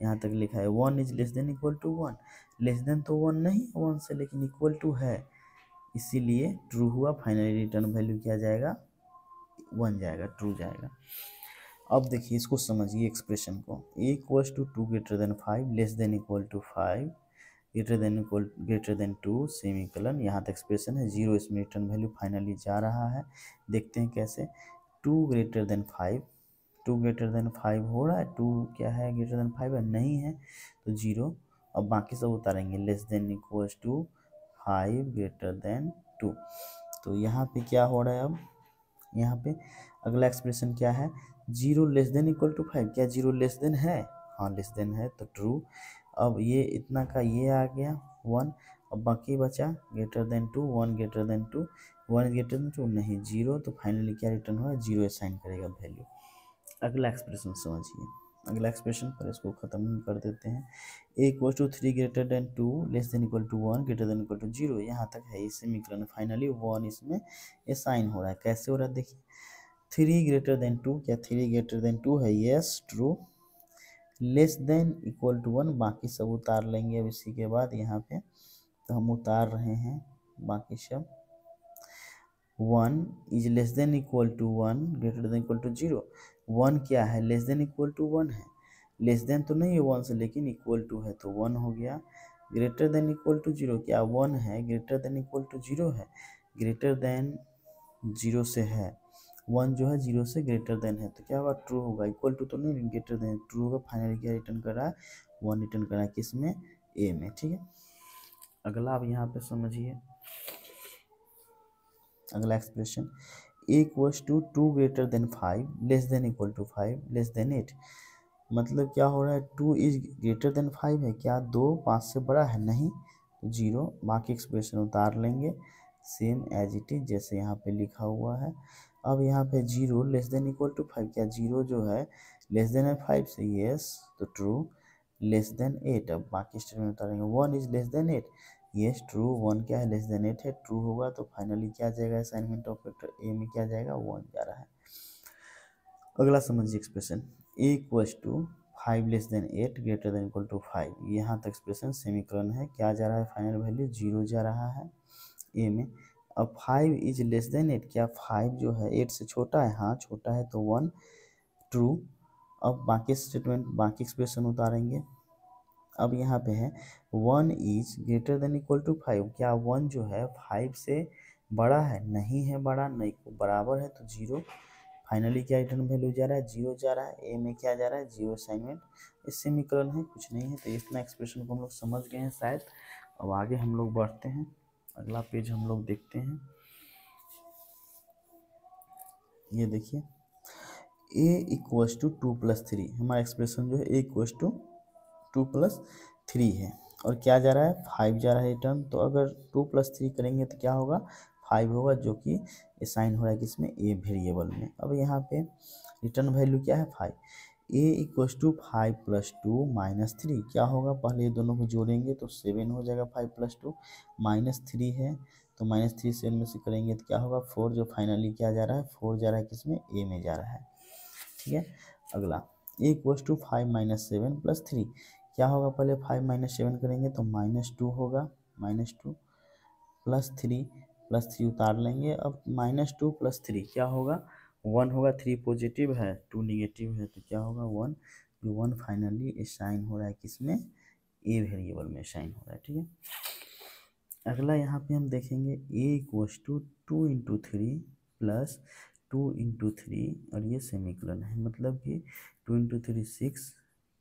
यहाँ तक लिखा है 1 is less than equal to 1, less than तो 1 नहीं 1 से, लेकिन इक्वल टू है, इसीलिए ट्रू हुआ। फाइनली रिटर्न वैल्यू क्या जाएगा, 1 जाएगा, ट्रू जाएगा। अब देखिए इसको समझिए एक्सप्रेशन को, A equals to 2 greater than 5 less than equal to 5 greater than 2 semicolon, यहाँ तक एक्सप्रेशन है, 0 इसमें रिटर्न वैल्यू फाइनली जा रहा है। देखते हैं कैसे, 2 ग्रेटर देन 5, 2 ग्रेटर देन 5 हो रहा है, 2 क्या है ग्रेटर देन 5 है, नहीं है तो 0। अब बाकी सब उतारेंगे, less than equals to 5 greater than 2, तो यहाँ पे क्या हो रहा है, अब यहाँ पे अगला एक्सप्रेशन क्या है, 0 लेस देन इक्वल टू 5, क्या 0 लेस देन है, हाँ लेस देन है तो ट्रू। अब ये इतना का ये आ गया 1, अब बाकी बचा greater than 2, 1 greater than 2, 1 greater than 2 नहीं 0, तो फाइनली क्या रिटर्न हुआ, 0 असाइन करेगा वैल्यू। अगला एक्सप्रेशन समझिए, अगला एक्सप्रेशन पर इसको खत्म कर देते हैं। A equal to 3 greater than 2 less than equal to 1 greater than equal to 0, यहाँ तक है, इस समीकरण फाइनली 1 इसमें असाइन हो रहा है। कैसे हो रहा है देखिए, 3 ग्रेटर देन 2, क्या 3 ग्रेटर देन 2 है, yes true, less than equal to 1, बाकी सब उतार लेंगे अब इसी के बाद यहाँ पे, तो हम उतार रहे हैं बाकी सब। 1 is less than equal to 1 greater than equal to 0, 1 क्या है, लेस देन इक्वल टू 1 है, लेस देन तो नहीं है 1 से, लेकिन इक्वल टू है तो 1 हो गया। ग्रेटर देन इक्वल टू 0, क्या 1 है, ग्रेटर देन इक्वल टू 0 है, ग्रेटर देन 0 से है, 1 जो है 0 से ग्रेटर देन है, तो क्या होगा, ट्रू होगा, इक्वल टू तो नहीं ग्रेटर देन, ट्रू होगा। फाइनली क्या रिटर्न कर रहा है, 1 रिटर्न कर रहा है, किस में, ए में। ठीक है, अगला आप यहाँ पे समझिए, अगला expression, a equals to 2 greater than 5 less than equal to 5 less than 8, मतलब क्या हो रहा है, 2 इज ग्रेटर देन 5 है, क्या 2 5 से बड़ा है, नहीं तो 0, बाकी एक्सप्रेशन उतार लेंगे सेम एज इट इज जैसे यहाँ पे लिखा हुआ है। अब यहाँ पे 0 लेस देन इक्वल टू 5, क्या 0 जो है लेस देन है 5 से, यस तो ट्रू, लेस देन 8, अब बाकी स्टेटमेंट उतारेंगे। 1 is less than 8, yes true, 1 क्या है, लेस देन 8 है, ट्रू होगा, तो फाइनली क्या जाएगा, असाइनमेंट ऑपरेटर ए में क्या जाएगा, 1 जा रहा है। अगला समझिए expression, a equals to 5 less than 8 greater than equal to 5, यहाँ तक एक्सप्रेशन सेमीकोलन है, क्या जा रहा है, फाइनल वैल्यू 0 जा रहा है ए में। अब 5 इज लेस देन 8, क्या 5 जो है 8 से छोटा है, हाँ छोटा है तो 1, ट्रू। अब बाकी स्टेटमेंट, बाकी एक्सप्रेशन उतारेंगे। अब यहाँ पे है 1 is greater than equal to 5, क्या 1 जो है 5 से बड़ा है, नहीं है बड़ा, नहीं बराबर है तो 0। फाइनली क्या रिटर्न वैल्यू जा रहा है, 0 जा रहा है, ए में क्या जा रहा है, 0 असाइनमेंट, इस समीकरण है, कुछ नहीं है। तो इतना एक्सप्रेशन को हम लोग समझ गए हैं शायद। अब आगे हम लोग बढ़ते हैं, अगला पेज हम लोग देखते हैं। ये देखिए, ए इक्वल्स टू 2 प्लस 3, हमारा एक्सप्रेशन जो है ए इक्वल्स टू 2 प्लस 3 है, और क्या जा रहा है, 5 जा रहा है रिटर्न। तो अगर 2 प्लस 3 करेंगे तो क्या होगा, 5 होगा, जो कि असाइन हो रहा है किसमें, ए वेरिएबल में। अब यहाँ पे रिटर्न वैल्यू क्या है, 5, ए इक्वल्स टू 5 प्लस 2 माइनस 3, क्या होगा, पहले ये दोनों को जोड़ेंगे तो 7 हो जाएगा, 5 प्लस 2 माइनस 3 है, तो माइनस 3 7 में से करेंगे तो क्या होगा, 4, जो फाइनली क्या जा रहा है, 4 जा रहा है किसमें, ए में जा रहा है। ठीक है, अगला ए इक्वल्स टू 5 माइनस 7 प्लस 3, क्या होगा, पहले 5 माइनस 7 करेंगे तो -2 होगा, -2 प्लस 3 उतार लेंगे। अब -2 प्लस 3 क्या होगा, 1 होगा, 3 पॉजिटिव है 2 निगेटिव है, तो क्या होगा 1, जो 1 फाइनली असाइन हो रहा है किसमें, ए वेरिएबल में असाइन हो रहा है। ठीक है, अगला यहाँ पे हम देखेंगे A equals to 2 into 3 plus 2 into 3, और ये सेमीकोलन है, मतलब कि 2 इंटू 3 6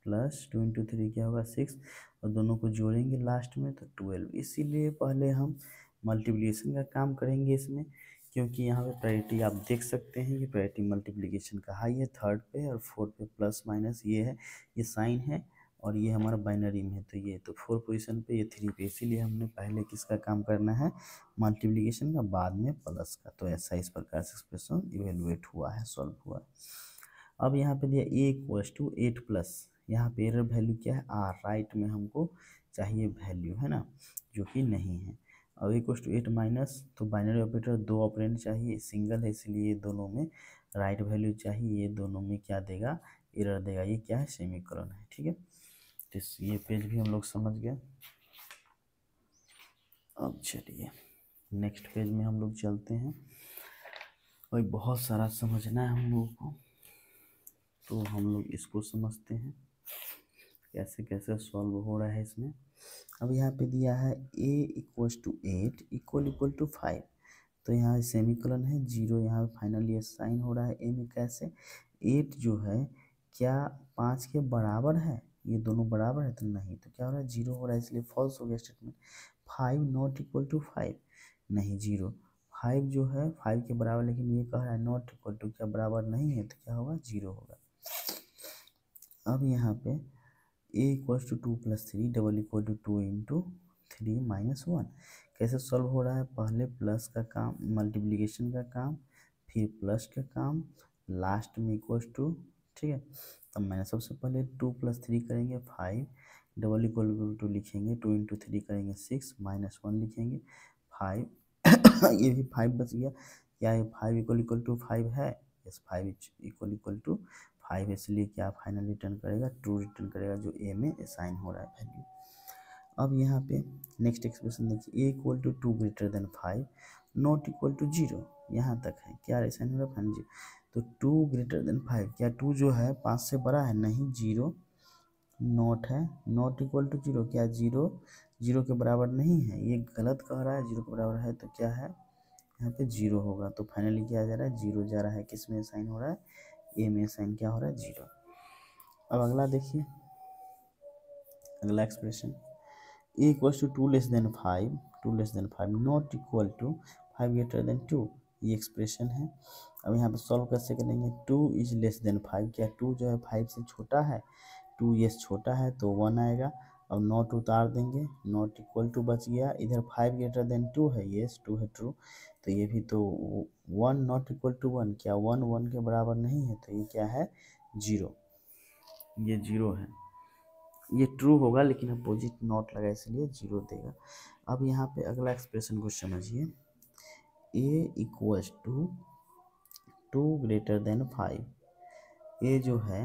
प्लस 2 इंटू 3 क्या होगा 6, और दोनों को जोड़ेंगे लास्ट में तो 12। इसीलिए पहले हम मल्टीप्लिकेशन का काम करेंगे इसमें, क्योंकि यहाँ पे प्रायोरिटी आप देख सकते हैं कि प्रायोरिटी मल्टीप्लिकेशन का हाई है, थर्ड पे और फोर्थ पे प्लस माइनस ये है, ये साइन है, और ये हमारा बाइनरी में है, तो ये तो 4 पोजीशन पे, ये 3 पे, इसीलिए हमने पहले किसका काम करना है, मल्टीप्लिकेशन का, बाद में प्लस का। तो ऐसा इस प्रकार से एक्सप्रेशन इवेलुएट हुआ है, सॉल्व हुआ है। अब यहाँ पे दिया a इक्वल्स टू 8+, यहाँ पे एरर वैल्यू क्या है, r, राइट में हमको चाहिए वैल्यू, है ना, जो कि नहीं है। अब इक्वल्स टू 8 माइनस, तो बाइनरी ऑपरेटर 2 ऑपरेंड चाहिए, सिंगल है इसलिए दोनों में राइट वैल्यू चाहिए, ये दोनों में क्या देगा, एरर देगा। ये क्या है, सेमीकोलन है, ठीक है। तो ये पेज भी हम लोग समझ गए। अब चलिए नेक्स्ट पेज में हम लोग चलते हैं, और बहुत सारा समझना है हम लोगों को, तो हम लोग इसको समझते हैं कैसे कैसे सॉल्व हो रहा है इसमें। अब यहाँ पे दिया है a equals to 8 equal to 5, तो यहाँ सेमीकोलन है, 0 यहाँ फाइनली साइन हो रहा है a में। कैसे, 8 जो है क्या 5 के बराबर है, ये दोनों बराबर है, तो नहीं, तो क्या हो रहा है, 0 हो रहा है, इसलिए फॉल्स हो गया स्टेटमेंट। 5 नॉट इक्वल टू 5, नहीं 0, 5 जो है 5 के बराबर, लेकिन ये कह रहा है नॉट इक्वल टू, क्या बराबर नहीं है, तो क्या होगा, 0 होगा। अब यहाँ पे a equals to 2+3 double equal to 2 into 3 minus 1, कैसे सॉल्व हो रहा है, पहले प्लस का काम, मल्टीप्लिकेशन का काम, फिर प्लस का काम, लास्ट में इक्वल्स टू, ठीक है। तब मैंने सबसे पहले 2+3 करेंगे 5, डबल इक्वल टू लिखेंगे, 2 इंटू 3 करेंगे 6, माइनस 1 लिखेंगे 5 ये भी 5 बच गया, क्या ये 5 इक्वल टू 5 है, यस 5 इक्वल टू 5, इसलिए क्या फाइनल रिटर्न करेगा, ट्रू रिटर्न करेगा, जो ए में असाइन हो रहा है वैल्यू। अब यहाँ पे नेक्स्ट एक्सप्रेशन देखिए, a equal to 2 greater than 5 not equal to 0, यहाँ तक है, क्या असाइन हो रहा है, फाइनल 0, तो 2 ग्रेटर देन 5, क्या 2 जो है 5 से बड़ा है, नहीं 0, नॉट है, नॉट इक्वल टू 0, क्या 0 के बराबर नहीं है, ये गलत कह रहा है, 0 के बराबर है, तो क्या है, यहाँ पे 0 होगा, तो फाइनली क्या जा रहा है, 0 जा रहा है, किस में साइन हो रहा है, ए में साइन क्या हो रहा है, 0। अब अगला देखिए, अगला expression, a equals to 2 less than 5 not equal to 5 greater than 2, ये एक्सप्रेशन है। अब यहाँ पे सॉल्व कैसे करेंगे, 2 इज लेस देन 5, क्या 2 जो है 5 से छोटा है, 2 ये छोटा है, तो 1 आएगा। अब नॉट उतार देंगे, नॉट इक्वल टू बच गया, इधर 5 ग्रेटर देन 2 है, येस 2 है ट्रू, तो ये भी तो 1 नॉट इक्वल टू 1, क्या 1 के बराबर नहीं है, तो ये क्या है, 0, ये 0 है, ये ट्रू होगा, लेकिन अपोजिट नॉट लगा इसलिए 0 देगा। अब यहाँ पे अगला एक्सप्रेशन को समझिए, a equals to 2 greater than 5, ये जो है,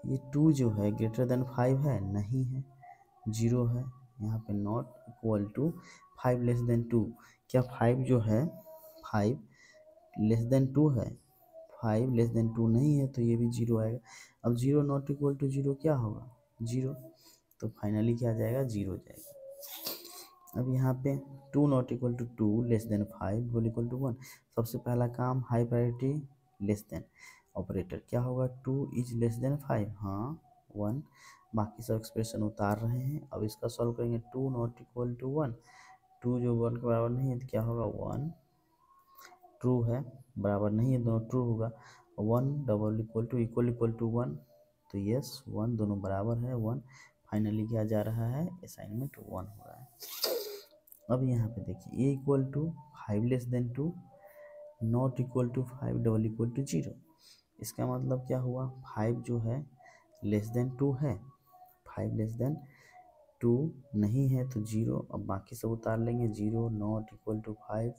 ये 2 जो है ग्रेटर देन 5 है, नहीं है, 0 है, यहाँ पे not equal to 5 less than 2, क्या 5 जो है 5 लेस देन 2 है, 5 लेस देन 2 नहीं है, तो ये भी 0 आएगा। अब 0 नॉट इक्वल टू 0 क्या होगा, 0, तो फाइनली क्या जाएगा, 0 जाएगा। अब यहाँ पे 2 not equal to 2 less than 5 double equal to 1, सबसे पहला काम high priority less than operator, क्या होगा, 2 इज लेस देन 5, हाँ 1, बाकी सब एक्सप्रेशन उतार रहे हैं। अब इसका सॉल्व करेंगे, 2 नॉट इक्वल टू 1, 2 जो 1 के बराबर नहीं है, तो क्या होगा, 1 ट्रू है, बराबर नहीं है, दोनों ट्रू होगा, 1 डबल इक्वल टू 1, तो यस 1 दोनों बराबर है 1, फाइनली क्या जा रहा है, असाइनमेंट 1 हो रहा है। अब यहाँ पे देखिए, a equal to 5 less than 2 not equal to 5 double equal to 0, इसका मतलब क्या हुआ, 5 जो है लेस देन 2 है, 5 लेस देन 2 नहीं है, तो 0, अब बाकी सब उतार लेंगे, 0 not equal to 5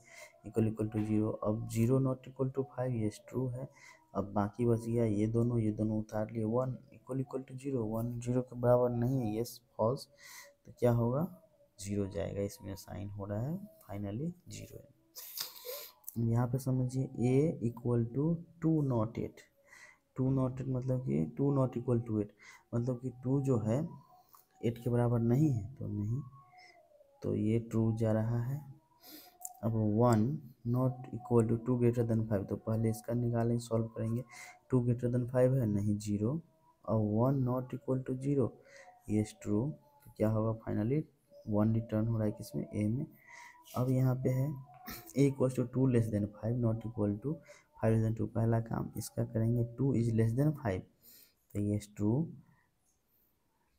equal to 0, अब 0 नॉट इक्वल टू 5 ये ट्रू है। अब बाकी बच गया ये दोनों उतार लिए, 1 इक्वल टू 0, 1 0 के बराबर नहीं है, ये फॉल्स, तो क्या होगा, 0 जाएगा, इसमें साइन हो रहा है, फाइनली 0 है। यहाँ पे समझिए, a equal to 2 not 8, 2 not 8 मतलब कि 2 नॉट इक्वल टू 8, मतलब कि 2 जो है 8 के बराबर नहीं है, तो नहीं, तो ये ट्रू जा रहा है। अब 1 not equal to 2 greater than 5, तो पहले इसका निकालेंगे, सॉल्व करेंगे, 2 ग्रेटर देन 5 है, नहीं 0, और 1 नॉट इक्वल टू 0, ये ट्रू, तो क्या होगा, फाइनली 1 रिटर्न हो रहा है, किसमें, ए में। अब यहाँ पे है a equal to 2 less than 5 not equal to 5 less than 2, पहला काम इसका करेंगे, 2 इज लेस देन 5, तो ये ट्रू,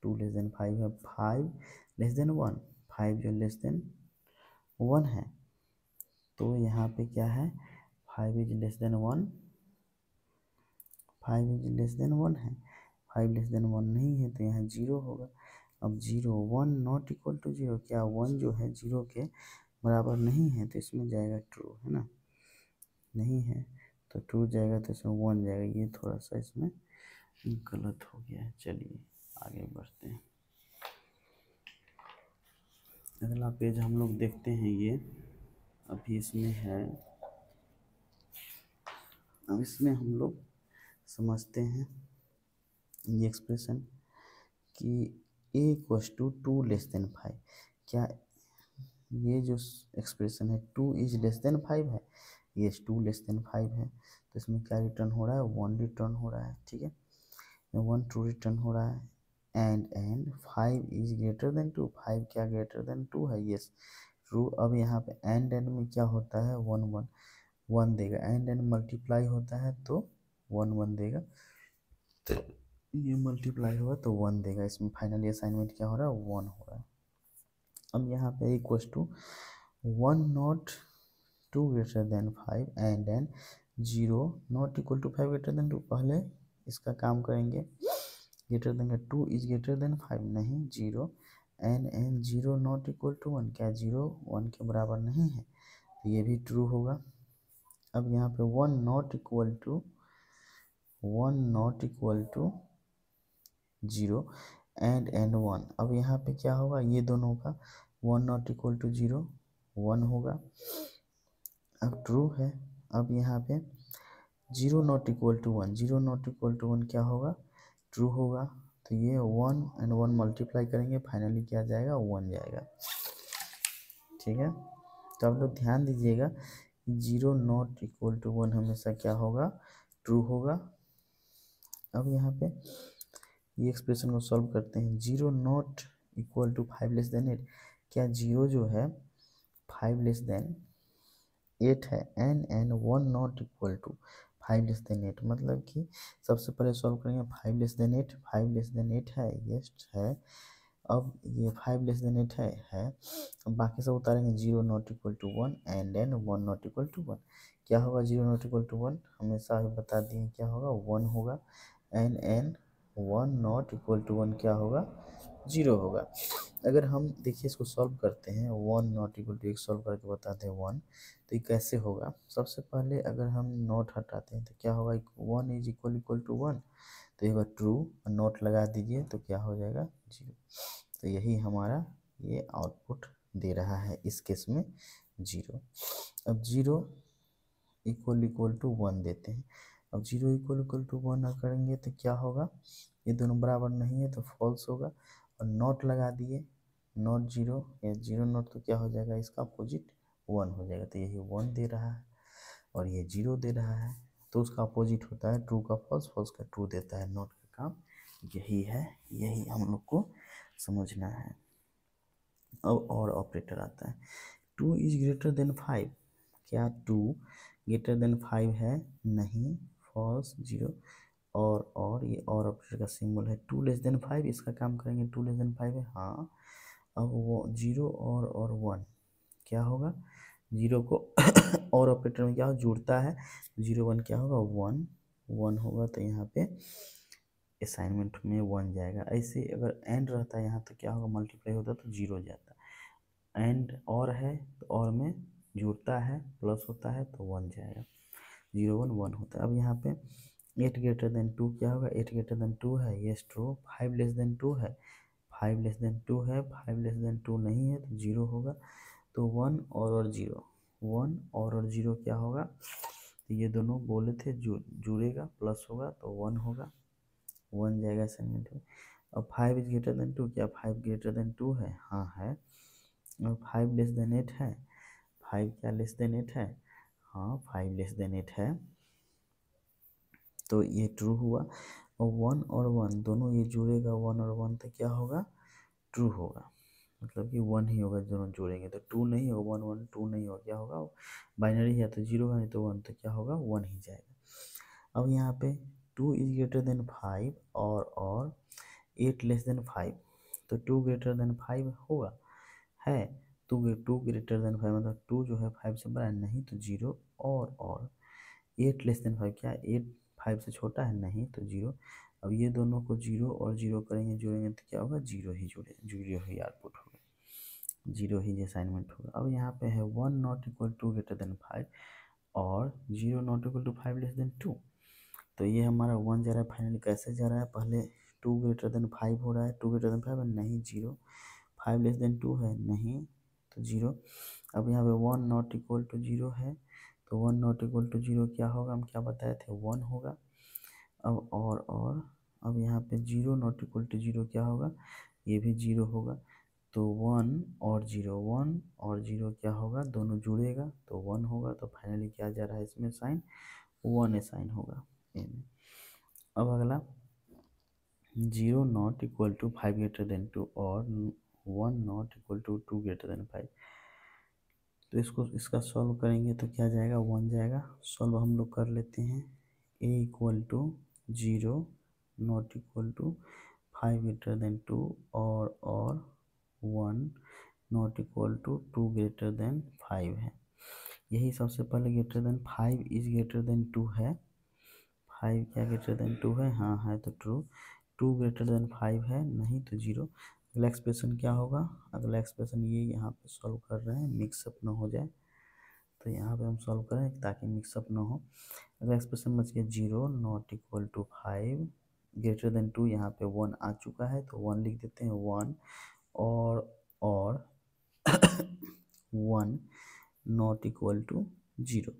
2 लेस देन 5 है, 5 लेस देन 1, 5 जो लेस देन 1 है, तो यहाँ पे क्या है 5 is less then 1, 5 is less then 1 है, 5 लेस देन 1 नहीं है तो यहाँ 0 होगा। अब 0 1 नॉट इक्वल टू 0, क्या 1 जो है 0 के बराबर नहीं है तो इसमें जाएगा ट्रू, है ना, नहीं है तो ट्रू जाएगा, तो इसमें 1 जाएगा। ये थोड़ा सा इसमें गलत हो गया है। चलिए आगे बढ़ते हैं। अगला पेज हम लोग देखते हैं, ये अभी इसमें है, अब इसमें हम लोग समझते हैं ये एक्सप्रेशन कि a equals to 2 less than 5, क्या ये जो एक्सप्रेशन है 2 इज लेस देन 5 है, ये 2 लेस देन 5 है, तो इसमें क्या रिटर्न हो रहा है 1 रिटर्न हो रहा है, ठीक है, 1 ट्रू रिटर्न हो रहा है। एंड 5 इज ग्रेटर देन 2, 5 क्या ग्रेटर देन 2 है, यस ट्रू। अब यहाँ पे एंड में क्या होता है 1 1 1 देगा, एंड मल्टीप्लाई होता है तो 1 1 देगा, तो ये मल्टीप्लाई हुआ तो 1 देगा। इसमें फाइनली असाइनमेंट क्या हो रहा है 1 हो रहा है। अब यहाँ पे equals to 1 not 2 greater than 5 and 0 not equal to 5 greater than 2, पहले इसका काम करेंगे, greater than 2 is greater than 5 नहीं, 0 एंड 0 नॉट इक्वल टू 1, क्या 0 1 के बराबर नहीं है, तो ये भी ट्रू होगा। अब यहाँ पे 1 नॉट इक्वल टू 0 एंड 1, अब यहाँ पे क्या होगा, ये दोनों का 1 नॉट इक्वल टू 0 1 होगा, अब ट्रू है। अब यहाँ पे 0 not equal to 1, 0 not equal to 1 क्या होगा ट्रू होगा, तो ये 1 एंड 1 मल्टीप्लाई करेंगे, फाइनली क्या जाएगा 1 जाएगा, ठीक है। तो आप लोग ध्यान दीजिएगा 0 नॉट इक्वल टू 1 हमेशा क्या होगा ट्रू होगा। अब यहाँ पे ये एक्सप्रेशन को सॉल्व करते हैं, 0 not equal to 5 less than 8, क्या 0 जो है 5 लेस देन 8 है, and 1 not equal to 5 less than 8, मतलब कि सबसे पहले सॉल्व करेंगे 5 लेस देन 8, 5 लेस देन 8 है, यस है। अब ये 5 लेस देन 8 है, अब बाकी सब उतारेंगे, 0 not equal to 1 and 1 not equal to 1, क्या होगा 0 नॉट इक्वल टू 1 हमेशा ही बता दिए क्या होगा 1 होगा, एंड 1 नॉट इक्वल टू 1 क्या होगा 0 होगा। अगर हम देखिए इसको सॉल्व करते हैं, 1 नॉट इक्वल टू 1 सॉल्व करके बताते हैं 1, तो ये कैसे होगा, सबसे पहले अगर हम नॉट हटाते हैं तो क्या होगा 1 इज इक्वल टू 1, तो ये ट्रू, नोट लगा दीजिए तो क्या हो जाएगा 0, तो यही हमारा ये आउटपुट दे रहा है इस केस में 0। अब 0 इक्वल टू 1 देते हैं, अब 0 इक्वल टू 1 करेंगे तो क्या होगा, ये दोनों बराबर नहीं है तो फॉल्स होगा, और नोट लगा दिए, नॉट 0 या 0 नोट तो क्या हो जाएगा इसका अपोजिट 1 हो जाएगा, तो यही 1 दे रहा है और ये 0 दे रहा है, तो उसका अपोजिट होता है ट्रू का फॉल्स, फॉल्स का ट्रू देता है, नोट का काम यही है, यही हम लोग को समझना है। अब और ऑपरेटर आता है, 2 इज ग्रेटर देन 5, क्या 2 ग्रेटर देन 5 है, नहीं, फॉल्स 0, और ये और ऑपरेटर का सिंबल है, 2 लेस देन 5, इसका काम करेंगे 2 लेस देन 5 है, हाँ। अब वो 0 और 1 क्या होगा, 0 को और ऑपरेटर में क्या हो जुड़ता है, 0 1 क्या होगा 1 1 होगा, तो यहाँ पे असाइनमेंट में 1 जाएगा। ऐसे अगर एंड रहता है यहाँ तो क्या होगा, मल्टीप्लाई होता तो 0 जाता, एंड और है तो और में जुड़ता है प्लस होता है तो 1 जाएगा, 0 1 1 होता है। अब यहाँ पे 8 ग्रेटर देन 2 क्या होगा, 8 ग्रेटर देन 2 है, यस ट्रू, 5 लेस देन 2 है, 5 लेस देन 2 है, 5 लेस देन 2 नहीं है तो 0 होगा, तो 1 और 0, 1 और 0 क्या होगा, तो ये दोनों बोले थे जुड़ेगा प्लस होगा तो 1 होगा, 1 जाएगा असाइनमेंट में। अब 5 इज ग्रेटर देन 2, क्या 5 ग्रेटर देन 2 है, हाँ है। और 5 लेस देन 8 है, 5 क्या लेस देन 8 है, हाँ 5 लेस देन 8 है, तो ये ट्रू हुआ। और 1 और 1 दोनों ये जुड़ेगा, 1 और 1 तो क्या होगा ट्रू होगा, मतलब कि 1 ही होगा, दोनों जोड़ेंगे तो 2 नहीं होगा, 1 1 2 नहीं होगा, क्या होगा बाइनरी है तो 0 है, नहीं तो 1, तो क्या होगा 1 ही जाएगा। अब यहाँ पे 2 इज ग्रेटर देन 5 और 8 लेस देन 5, तो 2 ग्रेटर देन 5 होगा, है। 2 ग्रेटर देन 5 मतलब 2 जो है 5 से बड़ा है, नहीं तो 0, और 8 लेस देन 5 क्या है, 8 5 से छोटा है, नहीं तो 0। अब ये दोनों को 0 और 0 करेंगे, जोड़ेंगे तो क्या होगा, 0 ही जुड़े, 0 ही आउटपुट होगा, 0 ही असाइनमेंट होगा। अब यहाँ पे है 1 not equal to greater than 5 और 0 not equal to 5 less than 2, तो ये हमारा 1 जा रहा है। फाइनली कैसे जा रहा है, पहले 2 ग्रेटर देन 5 हो रहा है, 2 ग्रेटर देन 5 है, नहीं 0, 5 लेस देन 2 है, नहीं तो 0। अब यहाँ पे 1 नॉट इक्वल टू 0 है, तो 1 नॉट इक्वल टू 0 क्या होगा, हम क्या बताए थे, 1 होगा। अब और अब यहाँ पे 0 नॉट इक्वल टू 0 क्या होगा, ये भी 0 होगा, तो 1 और 0, 1 और 0 क्या होगा, दोनों जुड़ेगा तो 1 होगा, तो फाइनली क्या जा रहा है इसमें साइन, 1 साइन होगा ए में। अब अगला 0 not equal to 5 greater than 2 और 1 not equal to 2 greater than 5, तो इसका सॉल्व करेंगे तो क्या जाएगा, 1 जाएगा। सॉल्व हम लोग कर लेते हैं, a equal to 0 not equal to 5 greater than 2 और 1 not equal to 2 greater than 5 है। यही सबसे पहले greater than 5 is greater than 2 है, 5 क्या ग्रेटर देन 2 है, हाँ है तो ट्रू, 2 ग्रेटर देन 5 है, नहीं तो 0। अगला एक्सप्रेशन क्या होगा, अगला एक्सप्रेशन ये यहाँ पे सॉल्व कर रहे हैं, मिक्सअप ना हो जाए, तो यहाँ पे हम सॉल्व करें ताकि मिक्सअप ना हो। अगला एक्सप्रेशन बच गया 0 not equal to 5 greater than 2, यहाँ पे 1 आ चुका है तो 1 लिख देते हैं, 1 और 1 नॉट इक्वल टू 0,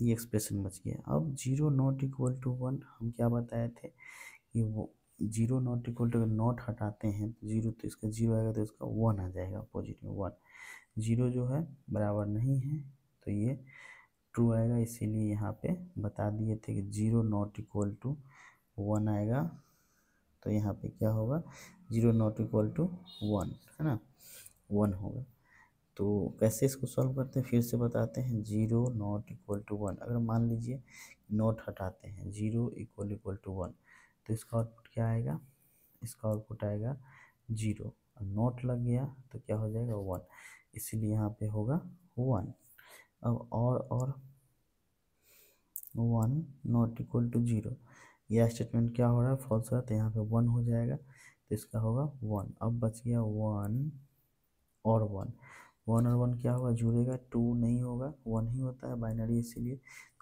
ये एक्सप्रेशन बच गया। अब 0 नॉट इक्वल टू 1 हम क्या बताए थे कि वो 0 नॉट इक्वल टू, नॉट हटाते हैं तो 0, तो इसका 0 आएगा तो इसका 1 आ जाएगा अपोजिट में, 1, 0 जो है बराबर नहीं है तो ये ट्रू आएगा, इसीलिए यहाँ पे बता दिए थे कि 0 नॉट इक्वल टू 1 आएगा, तो यहाँ पे क्या होगा, 0 नॉट इक्वल टू 1 है ना, 1 होगा। तो कैसे इसको सॉल्व करते हैं फिर से बताते हैं, 0 नॉट इक्वल टू 1, अगर मान लीजिए नॉट हटाते हैं, 0 इक्वल टू 1, तो इसका आउटपुट क्या आएगा, इसका आउटपुट आएगा 0, नॉट लग गया तो क्या हो जाएगा 1, इसीलिए यहाँ पे होगा 1। अब और 1 नॉट इक्वल टू 0, यह स्टेटमेंट क्या हो रहा है, फॉल्स है, तो यहाँ पे 1 हो जाएगा, तो इसका होगा 1। अब बच गया 1 और 1, 1 और 1 क्या होगा, जुड़ेगा, 2 नहीं होगा, 1 ही होता है बाइनरी, इसीलिए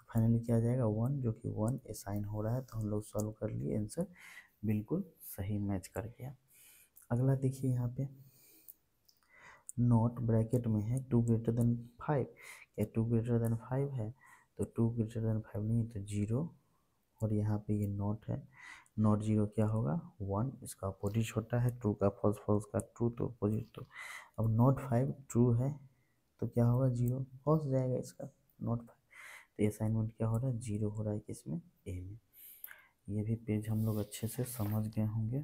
फाइनली क्या आ जाएगा 1, जो कि 1 असाइन हो रहा है, तो हम लोग सॉल्व कर लिए, आंसर बिल्कुल सही मैच कर गया। अगला देखिए यहाँ पे नॉट ब्रैकेट में है 2 ग्रेटर देन 5, या 2 ग्रेटर देन 5 है, तो 2 ग्रेटर देन 5 नहीं तो 0, और यहाँ पे ये नॉट है, नॉट 0 क्या होगा 1, इसका अपोजिट होता है, ट्रू का फॉल्स, फॉल्स का ट्रू, तो अपोजिट तो। अब नॉट 5 ट्रू है तो क्या होगा 0, फॉल्स जाएगा इसका, नॉट 5, तो ये असाइनमेंट क्या हो रहा है, 0 हो रहा है किसमें, ए में। ये भी पेज हम लोग अच्छे से समझ गए होंगे।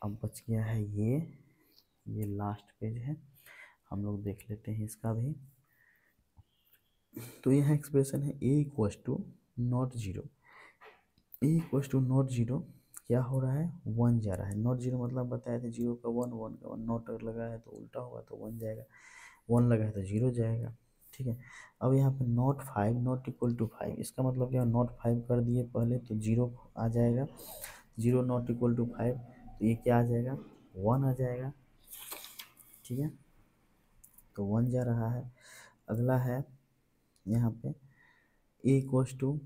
अब बच गया है ये लास्ट पेज है, हम लोग देख लेते हैं इसका भी। तो यहाँ एक्सप्रेशन है a equals to not 0, a equals to not 0 क्या हो रहा है, 1 जा रहा है, नॉट 0 मतलब बताया था 0 का 1, 1 का 1, नॉट लगा है तो उल्टा होगा तो 1 जाएगा, 1 लगा है तो 0 जाएगा, ठीक है। अब यहाँ पे नॉट 5 नॉट इक्वल टू 5, इसका मतलब क्या, नॉट 5 कर दिए पहले तो 0 आ जाएगा, 0 नॉट इक्वल टू 5, तो ये क्या आ जाएगा, 1 आ जाएगा, ठीक है, तो 1 जा रहा है। अगला है यहाँ पे A equals to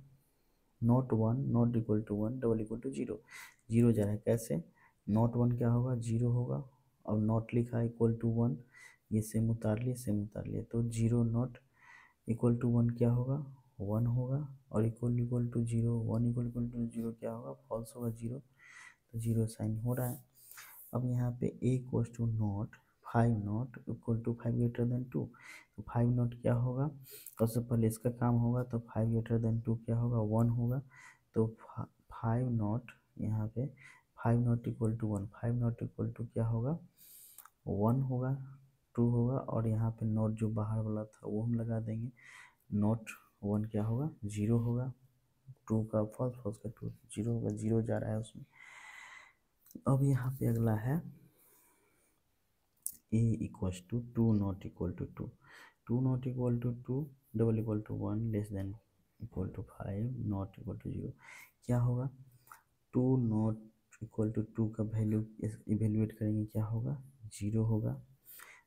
not 1 not equal to 1 double equal to 0, 0 जा रहा है, कैसे, नॉट 1 क्या होगा, 0 होगा, अब नॉट लिखा इक्वल टू 1, ये सेम उतार लिए, सेम उतार लिए, तो 0 नॉट इक्वल टू 1 क्या होगा, 1 होगा, और इक्वल टू 0, 1 इक्वल टू 0 क्या होगा, फॉल्स होगा 0, तो 0 साइन हो रहा है। अब यहाँ पे A equal to not 5 not equal to 5 greater than 2, तो 5 नॉट क्या होगा, सबसे पहले इसका काम होगा, तो 5 ग्रेटर देन 2 क्या होगा, 1 होगा, तो 5 नॉट यहाँ पे 5 not equal to 1, 5 not equal to क्या होगा, 1 होगा, 2 होगा, और यहाँ पे नॉट जो बाहर वाला था वो हम लगा देंगे, नॉट 1 क्या होगा, 0 होगा, ट्रू का फॉल्स, फॉल्स का ट्रू, जीरो होगा, जीरो जा रहा है उसमें। अब यहाँ पे अगला है A equals to two not equal to two, two not equal to two, double equal to one, less than equal to five, not equal to zero. क्या होगा, two not equal to two का value evaluate करेंगे, क्या होगा, zero होगा।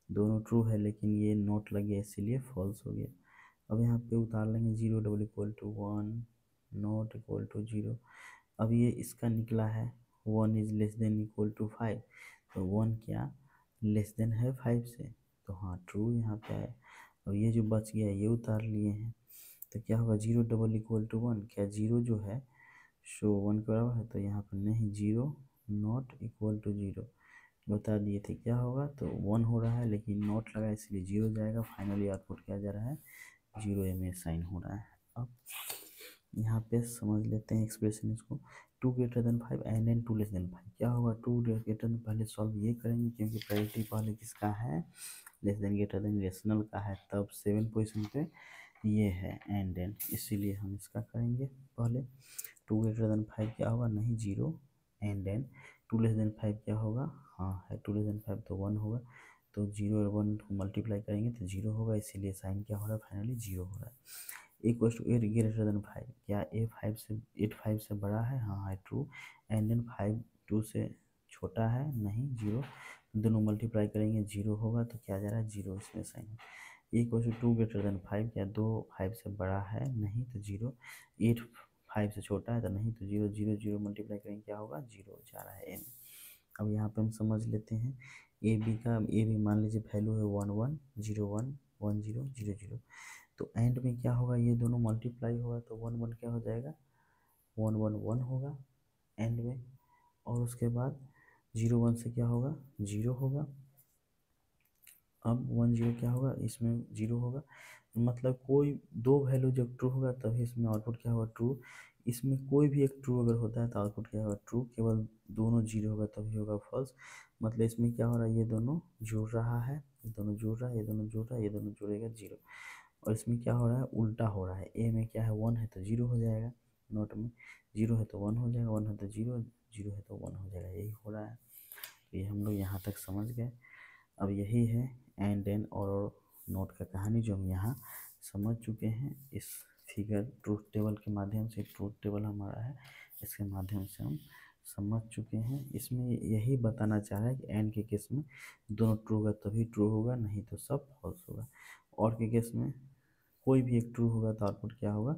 दोनों true है लेकिन ये नॉट लग गया इसीलिए फॉल्स हो गया। अब यहाँ पे उतार लेंगे zero, double equal to one, not equal to zero. अब ये इसका निकला है one is less than equal to five, तो वन क्या लेस देन है फाइव से, तो हाँ ट्रू यहाँ पे आया। अब ये जो बच गया ये उतार लिए हैं, तो क्या होगा, zero double equal to one, क्या जीरो जो है शो वन के बराबर है, तो यहाँ पर नहीं, zero not equal to zero बता दिए थे, क्या होगा, तो वन हो रहा है लेकिन नॉट लगा इसलिए जीरो जाएगा। फाइनली आउटपुट क्या जा रहा है, जीरो में साइन हो रहा है। अब यहाँ पे समझ लेते हैं एक्सप्रेशन इसको, two greater than five and then two less than five. क्या होगा, टू ग्रेटर देन पहले सॉल्व ये करेंगे क्योंकि प्रायोरिटी पहले किसका है, less than greater than rational का है, तब 7 पोजीशन पे ये है एंड देन, इसीलिए हम इसका करेंगे पहले। टू ग्रेटर देन फाइव क्या होगा, नहीं zero, and then two less than five क्या होगा, हाँ है टू लेस देन फाइव तो वन होगा, तो जीरो और वन को मल्टीप्लाई करेंगे तो जीरो होगा, इसीलिए साइन क्या हो रहा है, फाइनली जीरो हो रहा है। Equal to eight greater than five, क्या ए फाइव से एट फाइव से बड़ा है, हाँ है true, and then five two से छोटा है, नहीं जीरो, दोनों मल्टीप्लाई करेंगे जीरो होगा, तो क्या जा रहा है, जीरो इसमें sign. Equal to two greater than five, क्या दो फाइव से बड़ा है, नहीं तो जीरो, एट फाइव से छोटा है तो नहीं, तो जीरो, जीरो जीरो मल्टीप्लाई करेंगे क्या होगा, जीरो जा रहा है ए में। अब यहाँ पे हम समझ लेते हैं ए बी का, ए बी मान लीजिए वैल्यू है one one zero one, one zero zero zero, तो एंड में क्या होगा, ये दोनों मल्टीप्लाई होगा तो वन वन क्या हो जाएगा, वन वन वन होगा एंड में, और उसके बाद जीरो वन से क्या होगा, जीरो होगा। अब वन जीरो क्या होगा, इसमें जीरो होगा, मतलब कोई दो वैल्यू जब ट्रू होगा तभी इसमें आउटपुट क्या होगा, ट्रू। इसमें कोई भी एक ट्रू अगर होता है तो आउटपुट क्या होगा, ट्रू। केवल दोनों जीरो होगा तभी होगा फॉल्स। मतलब इसमें क्या हो रहा है, ये दोनों जुड़ रहा है, ये दोनों जुड़ रहा है, ये दोनों जुड़ रहा है, ये दोनों जुड़ेगा जीरो। और इसमें क्या हो रहा है, उल्टा हो रहा है, ए में क्या है, वन है तो जीरो हो जाएगा, नोट में जीरो है तो वन हो जाएगा, वन है तो जीरो, जीरो है तो वन हो जाएगा, यही हो रहा है। तो ये हम लोग यहाँ तक समझ गए। अब यही है एंड देन और नोट का कहानी जो हम यहाँ समझ चुके हैं। इस फिगर ट्रूथ टेबल के माध्यम से, ट्रूथ टेबल हमारा है, इसके माध्यम से हम समझ चुके हैं। इसमें यही बताना चाह रहा है कि एंड के केस में दोनों ट्रू होगा तभी ट्रू होगा, नहीं तो सब फॉल्स होगा। और के केस में कोई भी एक ट्रू होगा तो आउटपुट क्या होगा,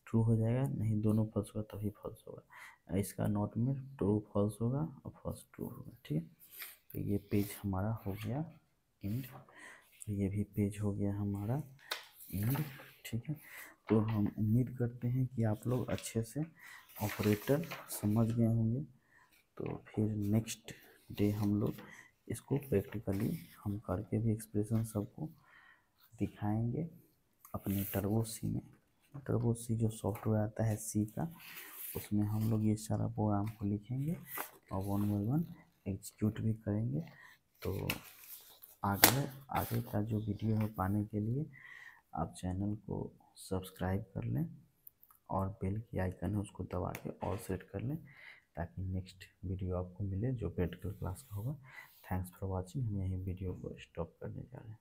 ट्रू हो जाएगा, नहीं दोनों फॉल्स होगा तभी फॉल्स होगा। इसका नोट में ट्रू फॉल्स होगा और फॉल्स ट्रू होगा, ठीक है। तो ये पेज हमारा हो गया एंड, तो ये भी पेज हो गया हमारा एंड, ठीक है। तो हम उम्मीद करते हैं कि आप लोग अच्छे से ऑपरेटर समझ गए होंगे। तो फिर नेक्स्ट डे हम लोग इसको प्रैक्टिकली हम करके भी एक्सप्रेशन सबको दिखाएंगे अपने टर्बो सी में। टर्बो सी जो सॉफ्टवेयर आता है सी का, उसमें हम लोग ये सारा प्रोग्राम को लिखेंगे और वन बाई वन एग्जीक्यूट भी करेंगे। तो आगे का जो वीडियो है पाने के लिए आप चैनल को सब्सक्राइब कर लें और बेल की आइकन है उसको दबा के और सेट कर लें, ताकि नेक्स्ट वीडियो आपको मिले जो प्रैक्टिकल क्लास का होगा। Thanks for watching. हम यही वीडियो को स्टॉप करने जा रहे हैं।